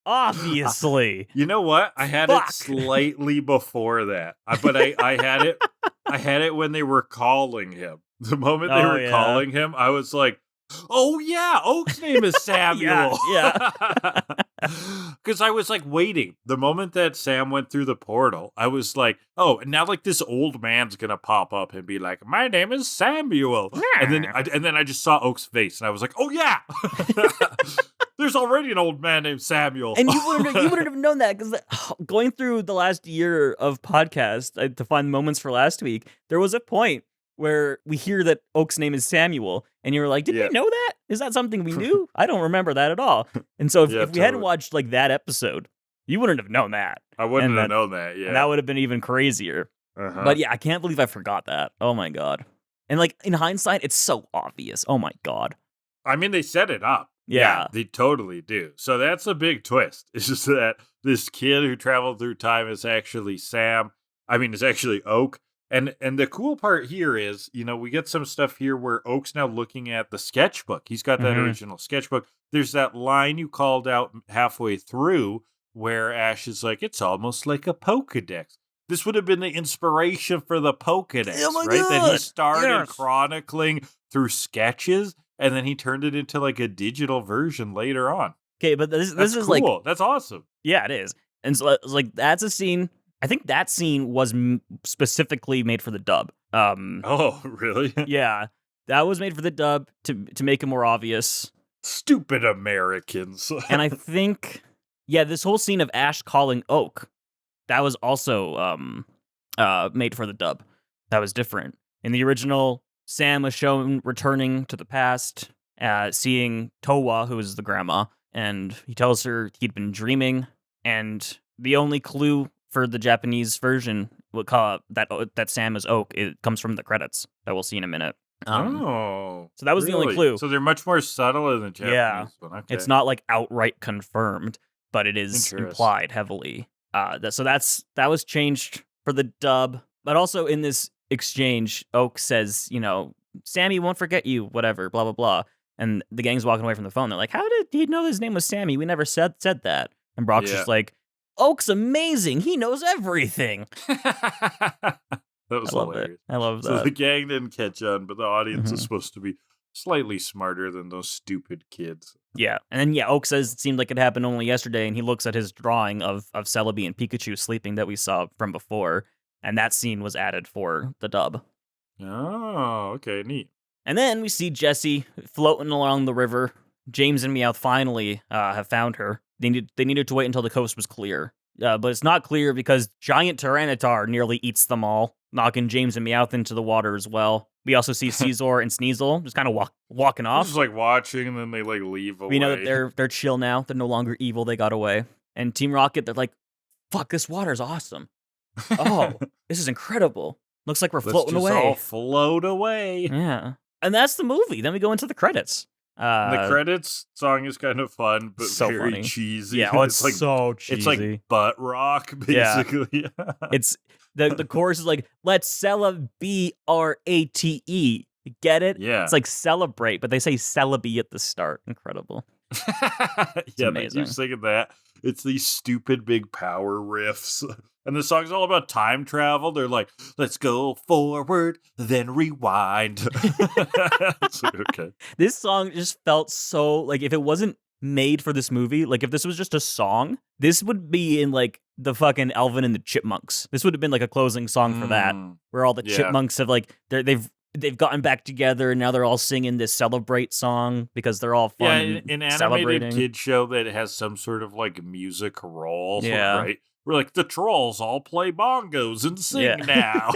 Obviously. You know what? I had Fuck. it slightly before that, but I had it when they were calling him. The moment they Oh, were yeah. calling him, I was like, "Oh yeah, Oak's name is Samuel." Yeah. Because I was like waiting. The moment that Sam went through the portal, I was like, "Oh, and now like this old man's gonna pop up and be like, my name is Samuel," and then I just saw Oak's face, and I was like, "Oh yeah." There's already an old man named Samuel. And you wouldn't have known that because going through the last year of podcast to find moments for last week, there was a point where we hear that Oak's name is Samuel, and you were like, "Did we know that? Is that something we knew? I don't remember that at all." And so if we hadn't watched like that episode, You wouldn't have known that. I wouldn't have known that, yeah. And that would have been even crazier. But yeah, I can't believe I forgot that. Oh my god. And like, in hindsight, it's so obvious. Oh my god. I mean, they set it up. Yeah. They totally do. So that's a big twist. It's just that this kid who traveled through time is actually it's actually Oak. And the cool part here is, we get some stuff here where Oak's now looking at the sketchbook. He's got that original sketchbook. There's that line you called out halfway through where Ash is like, it's almost like a Pokedex. This would have been the inspiration for the Pokedex, right? God. That he started chronicling through sketches, and then he turned it into like a digital version later on. Okay, but this is cool. like... That's awesome. Yeah, it is. And so, like, that's a scene... I think that scene was specifically made for the dub. Oh, really? Yeah, that was made for the dub to make it more obvious. Stupid Americans. And I think, this whole scene of Ash calling Oak, that was also made for the dub. That was different. In the original, Sam was shown returning to the past, seeing Towa, who is the grandma, and he tells her he'd been dreaming, and the only clue for the Japanese version that Sam is Oak, it comes from the credits that we'll see in a minute. So that was the only clue. So they're much more subtle in the Japanese one. Okay. It's not like outright confirmed, but it is implied heavily. That was changed for the dub, but also in this exchange, Oak says, Sammy won't forget you, whatever, blah blah blah, and the gang's walking away from the phone. They're like, how did he know his name was Sammy? We never said that. And Brock's just like, Oak's amazing. He knows everything. That was hilarious. I love that. So the gang didn't catch on, but the audience is supposed to be slightly smarter than those stupid kids. Yeah. And then, Oak says it seemed like it happened only yesterday, and he looks at his drawing of Celebi and Pikachu sleeping that we saw from before, and that scene was added for the dub. Oh, okay, neat. And then we see Jessie floating along the river. James and Meowth finally have found her. They needed to wait until the coast was clear. But it's not clear because giant Tyranitar nearly eats them all, knocking James and Meowth into the water as well. We also see Caesar and Sneasel just kind of walking off. Just like watching, and then they like leave away. We know that they're chill now. They're no longer evil. They got away. And Team Rocket, they're like, fuck, this water's awesome. Oh, this is incredible. Looks like we're floating away. Let's just all float away. Yeah. And that's the movie. Then we go into the credits. The credits song is kind of fun, but so very funny. Cheesy. Yeah, it's like so cheesy. It's like butt rock, basically. Yeah. It's the chorus is like, let's CeleBee RATE. You get it? Yeah. It's like celebrate, but they say CeleBee at the start. Incredible. Yeah, amazing. They keep singing that. It's these stupid big power riffs. And the song's all about time travel. They're like, let's go forward, then rewind. Okay. This song just felt so, like, if it wasn't made for this movie, like, if this was just a song, this would be in, like, the fucking Alvin and the Chipmunks. This would have been, like, a closing song for that, where all the chipmunks have, like, they've gotten back together, and now they're all singing this Celebrate song because they're all fun. Yeah, an animated kid show that has some sort of, like, music role, right? We're like, the trolls all play bongos and sing now.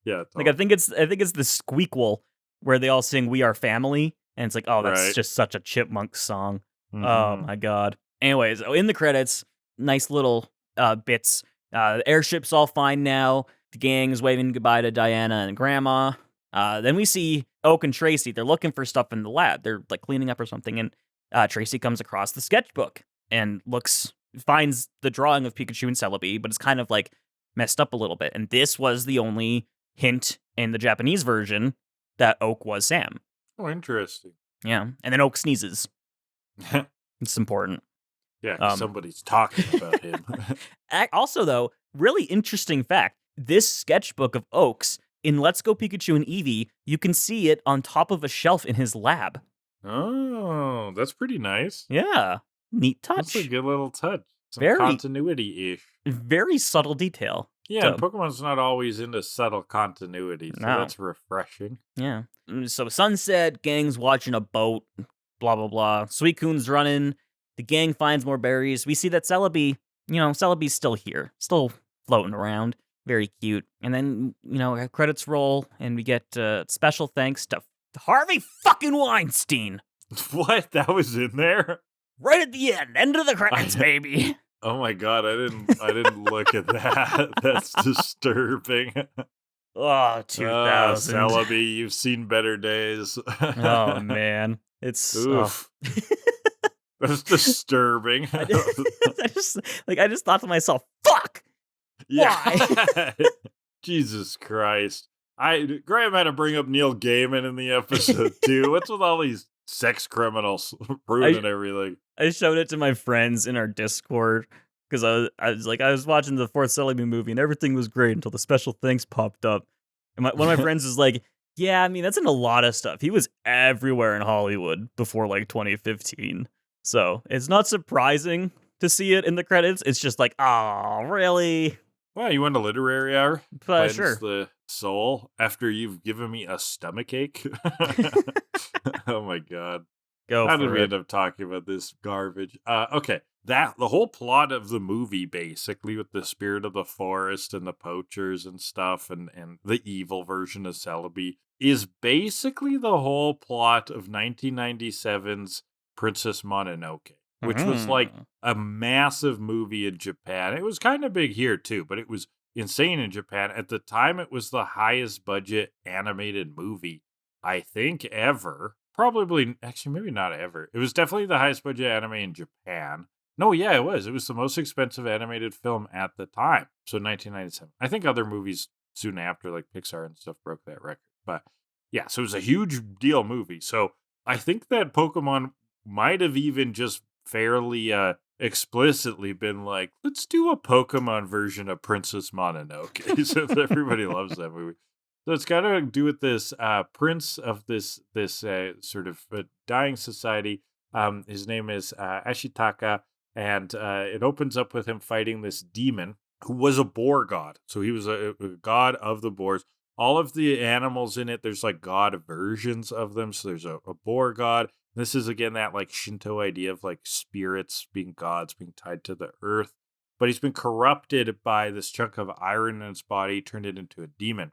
Yeah, totally. Like I think it's the Squeakquel where they all sing "We Are Family," and it's like, oh, that's just such a chipmunk song. Mm-hmm. Oh my god. Anyways, in the credits, nice little bits. The airship's all fine now. The gang is waving goodbye to Diana and Grandma. Then we see Oak and Tracy. They're looking for stuff in the lab. They're like cleaning up or something, and Tracy comes across the sketchbook and finds the drawing of Pikachu and Celebi, but it's kind of like messed up a little bit. And this was the only hint in the Japanese version that Oak was Sam. Oh, interesting. Yeah. And then Oak sneezes. It's important. Yeah, somebody's talking about him. Also, though, really interesting fact. This sketchbook of Oak's in Let's Go Pikachu and Eevee, you can see it on top of a shelf in his lab. Oh, that's pretty nice. Yeah. Neat touch. That's a good little touch. Some continuity-ish. Very subtle detail. Yeah, and Pokemon's not always into subtle continuity, so that's refreshing. Yeah. So Sunset, gang's watching a boat, blah, blah, blah. Suicune's running. The gang finds more berries. We see that Celebi, Celebi's still here. Still floating around. Very cute. And then, credits roll, and we get special thanks to Harvey fucking Weinstein. What? That was in there? Right at the end of the credits, baby. Oh my god, I didn't look at that. That's disturbing. Oh, 2000. Celebi, you've seen better days. Oh man, it's Oof. That's disturbing. I just thought to myself, fuck. Why? Jesus Christ. Graham had to bring up Neil Gaiman in the episode too. What's with all these sex criminals ruining everything? I showed it to my friends in our Discord because I was watching the fourth CeleBee movie and everything was great until the special things popped up. And one of my friends is like, yeah, I mean, that's in a lot of stuff. He was everywhere in Hollywood before like 2015. So it's not surprising to see it in the credits. It's just like, oh, really? Well, you went to literary hour? Cleanse Sure. the soul after you've given me a stomachache? Oh my god. How did we end up talking about this garbage? Okay. The whole plot of the movie, basically, with the spirit of the forest and the poachers and stuff, and the evil version of Celebi, is basically the whole plot of 1997's Princess Mononoke, which was like a massive movie in Japan. It was kind of big here too, but it was insane in Japan. At the time, it was the highest budget animated movie, I think, ever. Probably, actually, maybe not ever. It was definitely the highest budget anime in Japan. No, yeah, it was. It was the most expensive animated film at the time. So 1997. I think other movies soon after, like Pixar and stuff, broke that record. But yeah, so it was a huge deal movie. So I think that Pokemon might have even just fairly explicitly been like, let's do a Pokemon version of Princess Mononoke. Since everybody loves that movie. So it's got to do with this prince of this sort of dying society. His name is Ashitaka, and it opens up with him fighting this demon who was a boar god. So he was a god of the boars. All of the animals in it, there's like god versions of them. So there's a boar god. This is, again, that like Shinto idea of like spirits being gods, being tied to the earth. But he's been corrupted by this chunk of iron in his body, turned it into a demon.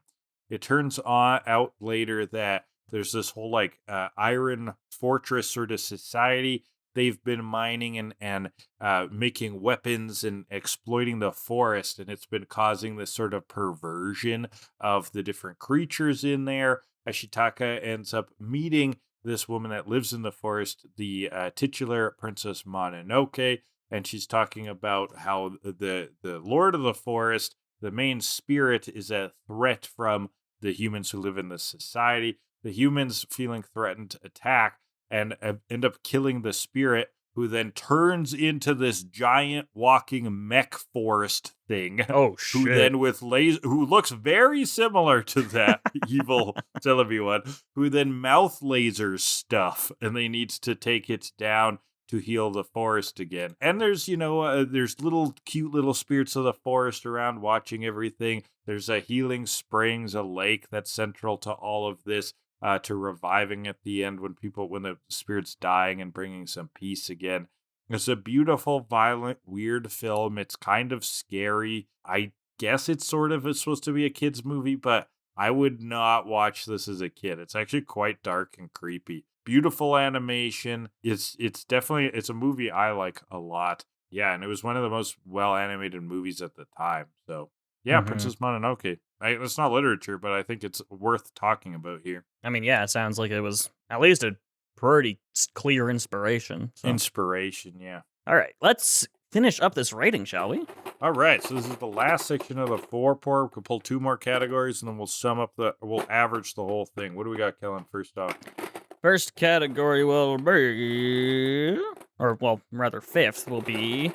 It turns out later that there's this whole like iron fortress sort of society. They've been mining and making weapons and exploiting the forest, and it's been causing this sort of perversion of the different creatures in there. Ashitaka ends up meeting this woman that lives in the forest, the titular Princess Mononoke, and she's talking about how the Lord of the Forest, the main spirit, is a threat from the humans who live in this society. The humans, feeling threatened, attack and end up killing the spirit, who then turns into this giant walking mech forest thing. Oh shit! Who then who looks very similar to that evil Celebi one, who then mouth lasers stuff, and they need to take it down to heal the forest again. And there's, there's little cute little spirits of the forest around watching everything. There's a healing springs, a lake that's central to all of this, to reviving at the end when the spirit's dying and bringing some peace again. It's a beautiful, violent, weird film. It's kind of scary. I guess it's supposed to be a kid's movie, but I would not watch this as a kid. It's actually quite dark and creepy. Beautiful animation. It's a movie I like a lot. Yeah, and it was one of the most well animated movies at the time. So yeah, Princess Mononoke. It's not literature, but I think it's worth talking about here. I mean, yeah, it sounds like it was at least a pretty clear inspiration. So. Inspiration, yeah. All right, let's finish up this rating, shall we? All right, so this is the last section of the 4-pour. We can pull 2 more categories, and then we'll average the whole thing. What do we got, Kellan, first off? First category will be, fifth will be,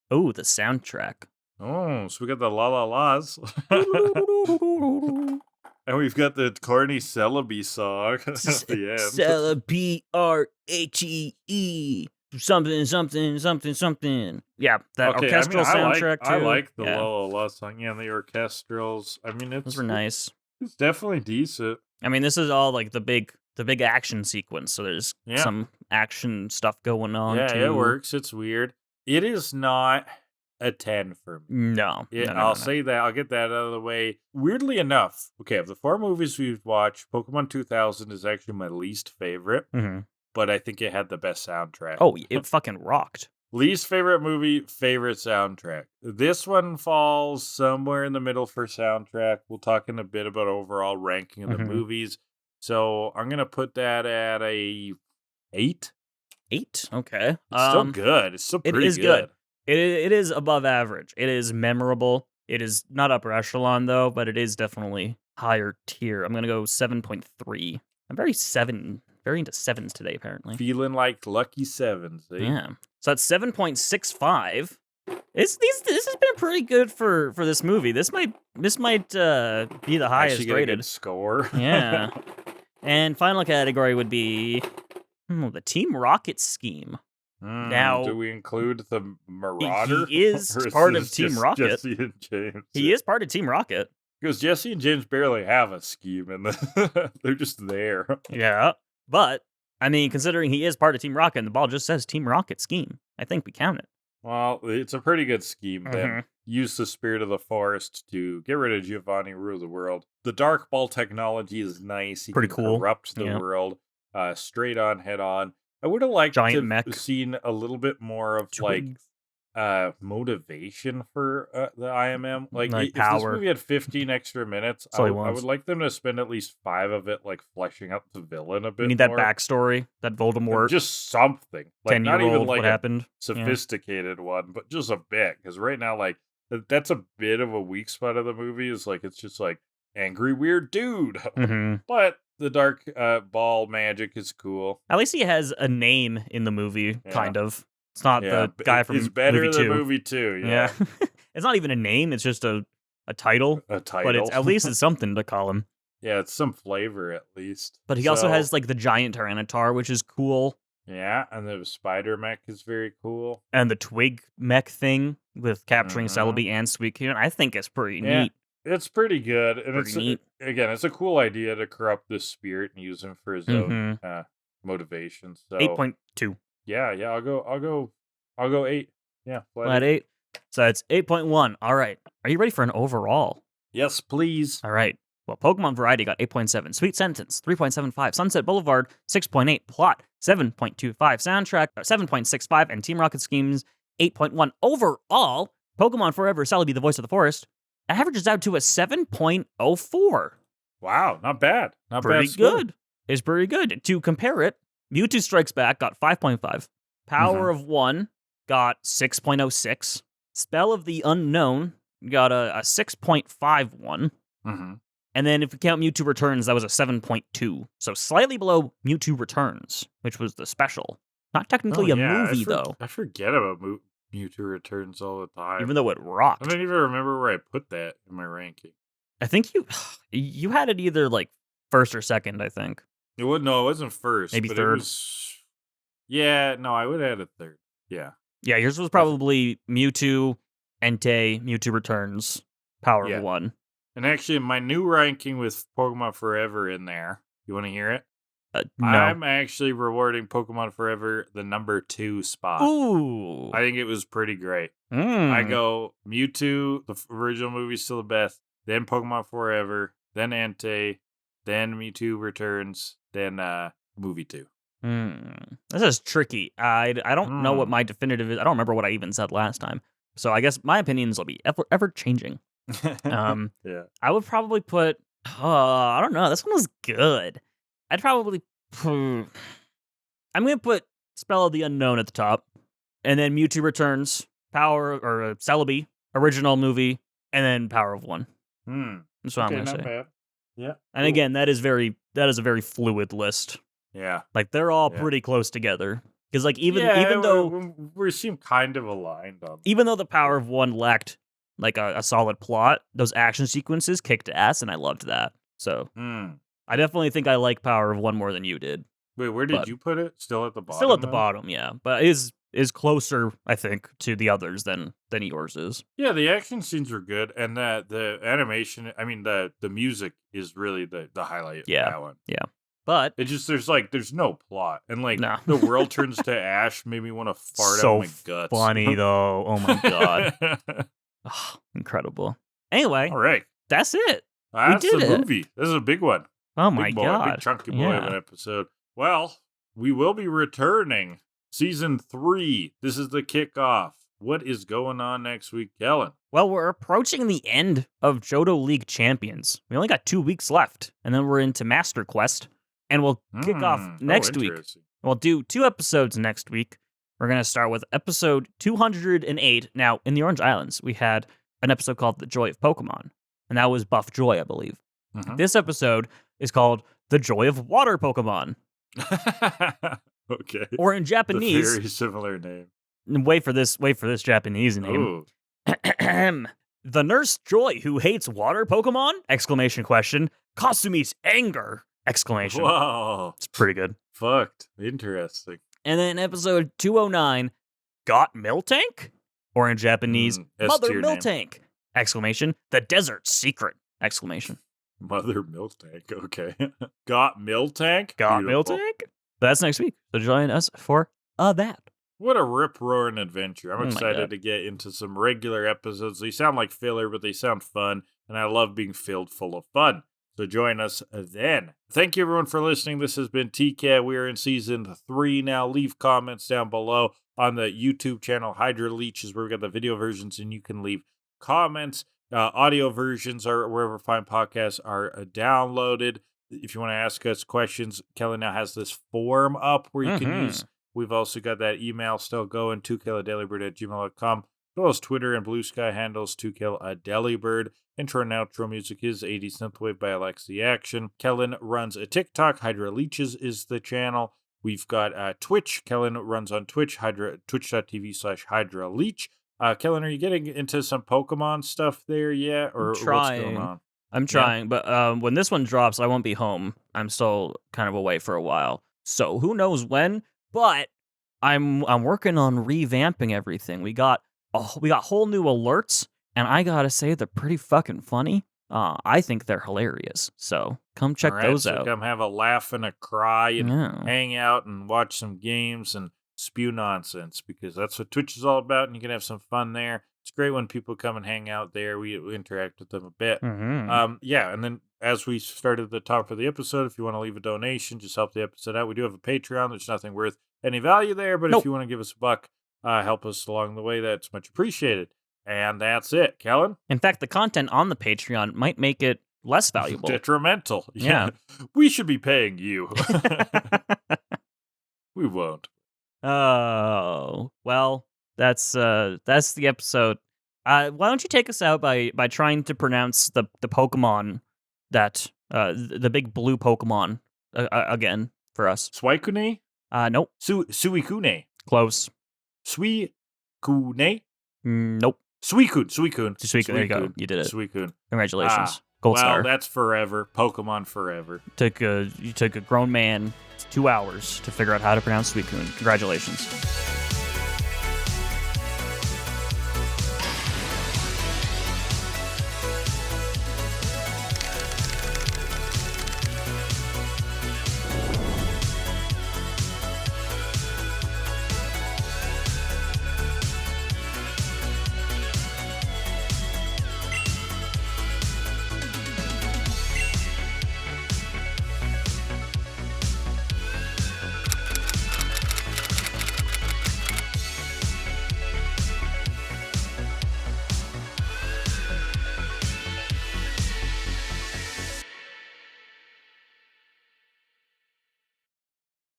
the soundtrack. Oh, so we got the La La Las. And we've got the corny Celebi song at the end. CeleBee, RHEE. Something, something, something, something. Yeah, that orchestral soundtrack, too. I like the La La La song. Yeah, and the orchestrals. I mean, those were nice. It's definitely decent. I mean, this is all like the big action sequence, so there's some action stuff going on, too. Yeah, it works. It's weird. It is not a 10 for me. No. I'll say that. I'll get that out of the way. Weirdly enough, okay, of the 4 movies we've watched, Pokemon 2000 is actually my least favorite, but I think it had the best soundtrack. Oh, it fucking rocked. Least favorite movie, favorite soundtrack. This one falls somewhere in the middle for soundtrack. We'll talk in a bit about overall ranking of the movies. So I'm going to put that at a 8. 8? Okay. It's still good. It's still pretty It is good. It is above average. It is memorable. It is not upper echelon, though, but it is definitely higher tier. I'm going to go 7.3. I'm very into 7s today, apparently. Feeling like lucky 7s. Eh? Yeah. So that's 7.65. This has been pretty good for this movie. This might be the highest Actually rated a good score. Yeah. And final category would be the Team Rocket scheme. Now, do we include the Marauder? He is part of Team Rocket. Jesse and James. He is part of Team Rocket. Because Jesse and James barely have a scheme, and they're just there. Yeah. But, I mean, considering he is part of Team Rocket and the ball just says Team Rocket scheme, I think we count it. Well, it's a pretty good scheme then. Use the spirit of the forest to get rid of Giovanni, rule the world. The dark ball technology is nice. He pretty can cool. Corrupt the world, straight on, head on. I would have liked to have seen a little bit more of motivation for the IMM. Like if power. This movie had 15 extra minutes, I would like them to spend at least 5 of it fleshing out the villain a bit. You need that backstory, that Voldemort, just something. Not even what happened, sophisticated one, but just a bit. Because right now, that's a bit of a weak spot of the movie. Is it's just angry weird dude, but. The dark ball magic is cool. At least he has a name in the movie, kind of. It's not the guy from It's better movie than 2. movie 2, yeah. It's not even a name, it's just a title. A title. But at least it's something to call him. Yeah, it's some flavor at least. But he also has the giant Tyranitar, which is cool. Yeah, and the spider mech is very cool. And the twig mech thing with capturing Celebi and Suicune, I think it's pretty neat. It's pretty good, and neat. It's a cool idea to corrupt this spirit and use him for his own motivation. So 8.2. Yeah, I'll go 8. Yeah, flat 8. So it's 8.1. All right, are you ready for an overall? Yes, please. All right. Well, Pokemon Variety got 8.7, Sweet Sentence 3.75, Sunset Boulevard 6.8, Plot 7.25, Soundtrack 7.65, and Team Rocket Schemes 8.1. Overall, Pokemon Forever, CeleBee, the Voice of the Forest, averages out to a 7.04. Wow, not bad. Pretty good. It's pretty good. To compare it, Mewtwo Strikes Back got 5.5. Power of One got 6.06. Spell of the Unknown got a 6.51. And then if we count Mewtwo Returns, that was a 7.2. So slightly below Mewtwo Returns, which was the special. Not technically a movie, though. I forget about Mewtwo Returns all the time. Even though it rocked. I don't even remember where I put that in my ranking. I think you had it either first or second, I think. It wasn't first. Maybe but third. I would add a third. Yeah. Yeah, yours was probably Mewtwo, Entei, Mewtwo Returns, Power of One. And actually, my new ranking with Pokemon Forever in there, you want to hear it? No. I'm actually rewarding Pokemon Forever the number 2 spot. Ooh. I think it was pretty great. I go Mewtwo, the original movie's still the best, then Pokemon Forever, then Entei, then Mewtwo Returns, then movie 2. This is tricky. I don't know what my definitive is. I don't remember what I even said last time. So I guess my opinions will be ever changing. I would probably put, I don't know. This one was good. I'd probably, I'm going to put Spell of the Unknown at the top, and then Mewtwo Returns, Celebi, original movie, and then Power of One. That's what I'm going to say. Bad. Yeah. And again, that is a very fluid list. Yeah. They're all pretty close together. Because even though we seem kind of aligned on, even though the Power of One lacked a solid plot, those action sequences kicked ass, and I loved that. So I definitely think I like Power of One more than you did. Wait, where did you put it? Still at the bottom? Still at the bottom, yeah. But is closer, I think, to the others than yours is. Yeah, the action scenes were good, and the animation, the music is really the highlight of that one. Yeah. But it just there's no plot, and no. The world turns to ash made me want to fart out my guts. Funny though. Oh my god. Incredible. Anyway, all right, that's it. That's the movie. This is a big one. Oh my god, big chunky boy of an episode. Well, we will be returning Season 3. This is the kickoff. What is going on next week, Kellan? Well, we're approaching the end of Johto League Champions. We only got 2 weeks left, and then we're into Master Quest, and we'll kick off next week. We'll do 2 episodes next week. We're going to start with episode 208. Now, in the Orange Islands, we had an episode called The Joy of Pokemon, and that was Buff Joy, I believe. This episode is called The Joy of Water Pokemon. Okay. Or in Japanese. A very similar name. Wait for this Japanese name. The Nurse Joy who hates water Pokemon? Exclamation question. Kasumi's anger! Exclamation. Whoa. It's pretty good. Fucked. Interesting. And then episode 209, Got Miltank? Or in Japanese, Mother Miltank! Exclamation. The Desert Secret! Exclamation. Mother Miltank, okay. Got Miltank? Got Miltank? That's next week. So join us for that. What a rip-roaring adventure. I'm excited to get into some regular episodes. They sound like filler, but they sound fun, and I love being filled full of fun. So join us then. Thank you, everyone, for listening. This has been TCAT. We are in Season 3 now. Leave comments down below on the YouTube channel. Hydra Leech is where we got the video versions, and you can leave comments. Audio versions are wherever fine podcasts are downloaded. If you want to ask us questions, Kellan now has this form up where you can use. We've also got that email still going, tokyoadelibird@gmail.com, as well as Twitter and Blue Sky handles, tokyoadelibird. Intro and outro music is 80s Synthwave by Alex the Action. Kellan runs a TikTok. Hydra Leeches is the channel. We've got Twitch. Kellan runs on Twitch, twitch.tv/Hydra Leech. Kellan, are you getting into some Pokemon stuff there yet? Or what's going on? I'm trying, but when this one drops, I won't be home. I'm still kind of away for a while. So who knows when? But I'm working on revamping everything. We got whole new alerts, and I gotta say they're pretty fucking funny. I think they're hilarious. So come check those out. Come have a laugh and a cry and hang out and watch some games and spew nonsense, because that's what Twitch is all about, and you can have some fun there. It's great when people come and hang out there. We interact with them a bit. And then as we started at the top of the episode, if you want to leave a donation, just help the episode out. We do have a Patreon. There's nothing worth any value there, but if you want to give us a buck, help us along the way, that's much appreciated. And that's it, Kellan. In fact, the content on the Patreon might make it less valuable. Detrimental. Yeah. We should be paying you. We won't. Oh, well, that's the episode. Why don't you take us out by trying to pronounce the Pokemon that the big blue Pokemon again for us? Suicune? Nope. Suicune. Close. Suicune? Nope. Suicune. There you go. You did it. Suicune. Congratulations. Gold star. Well, that's forever. Pokemon forever. You took a grown man 2 hours to figure out how to pronounce Suicune. Congratulations.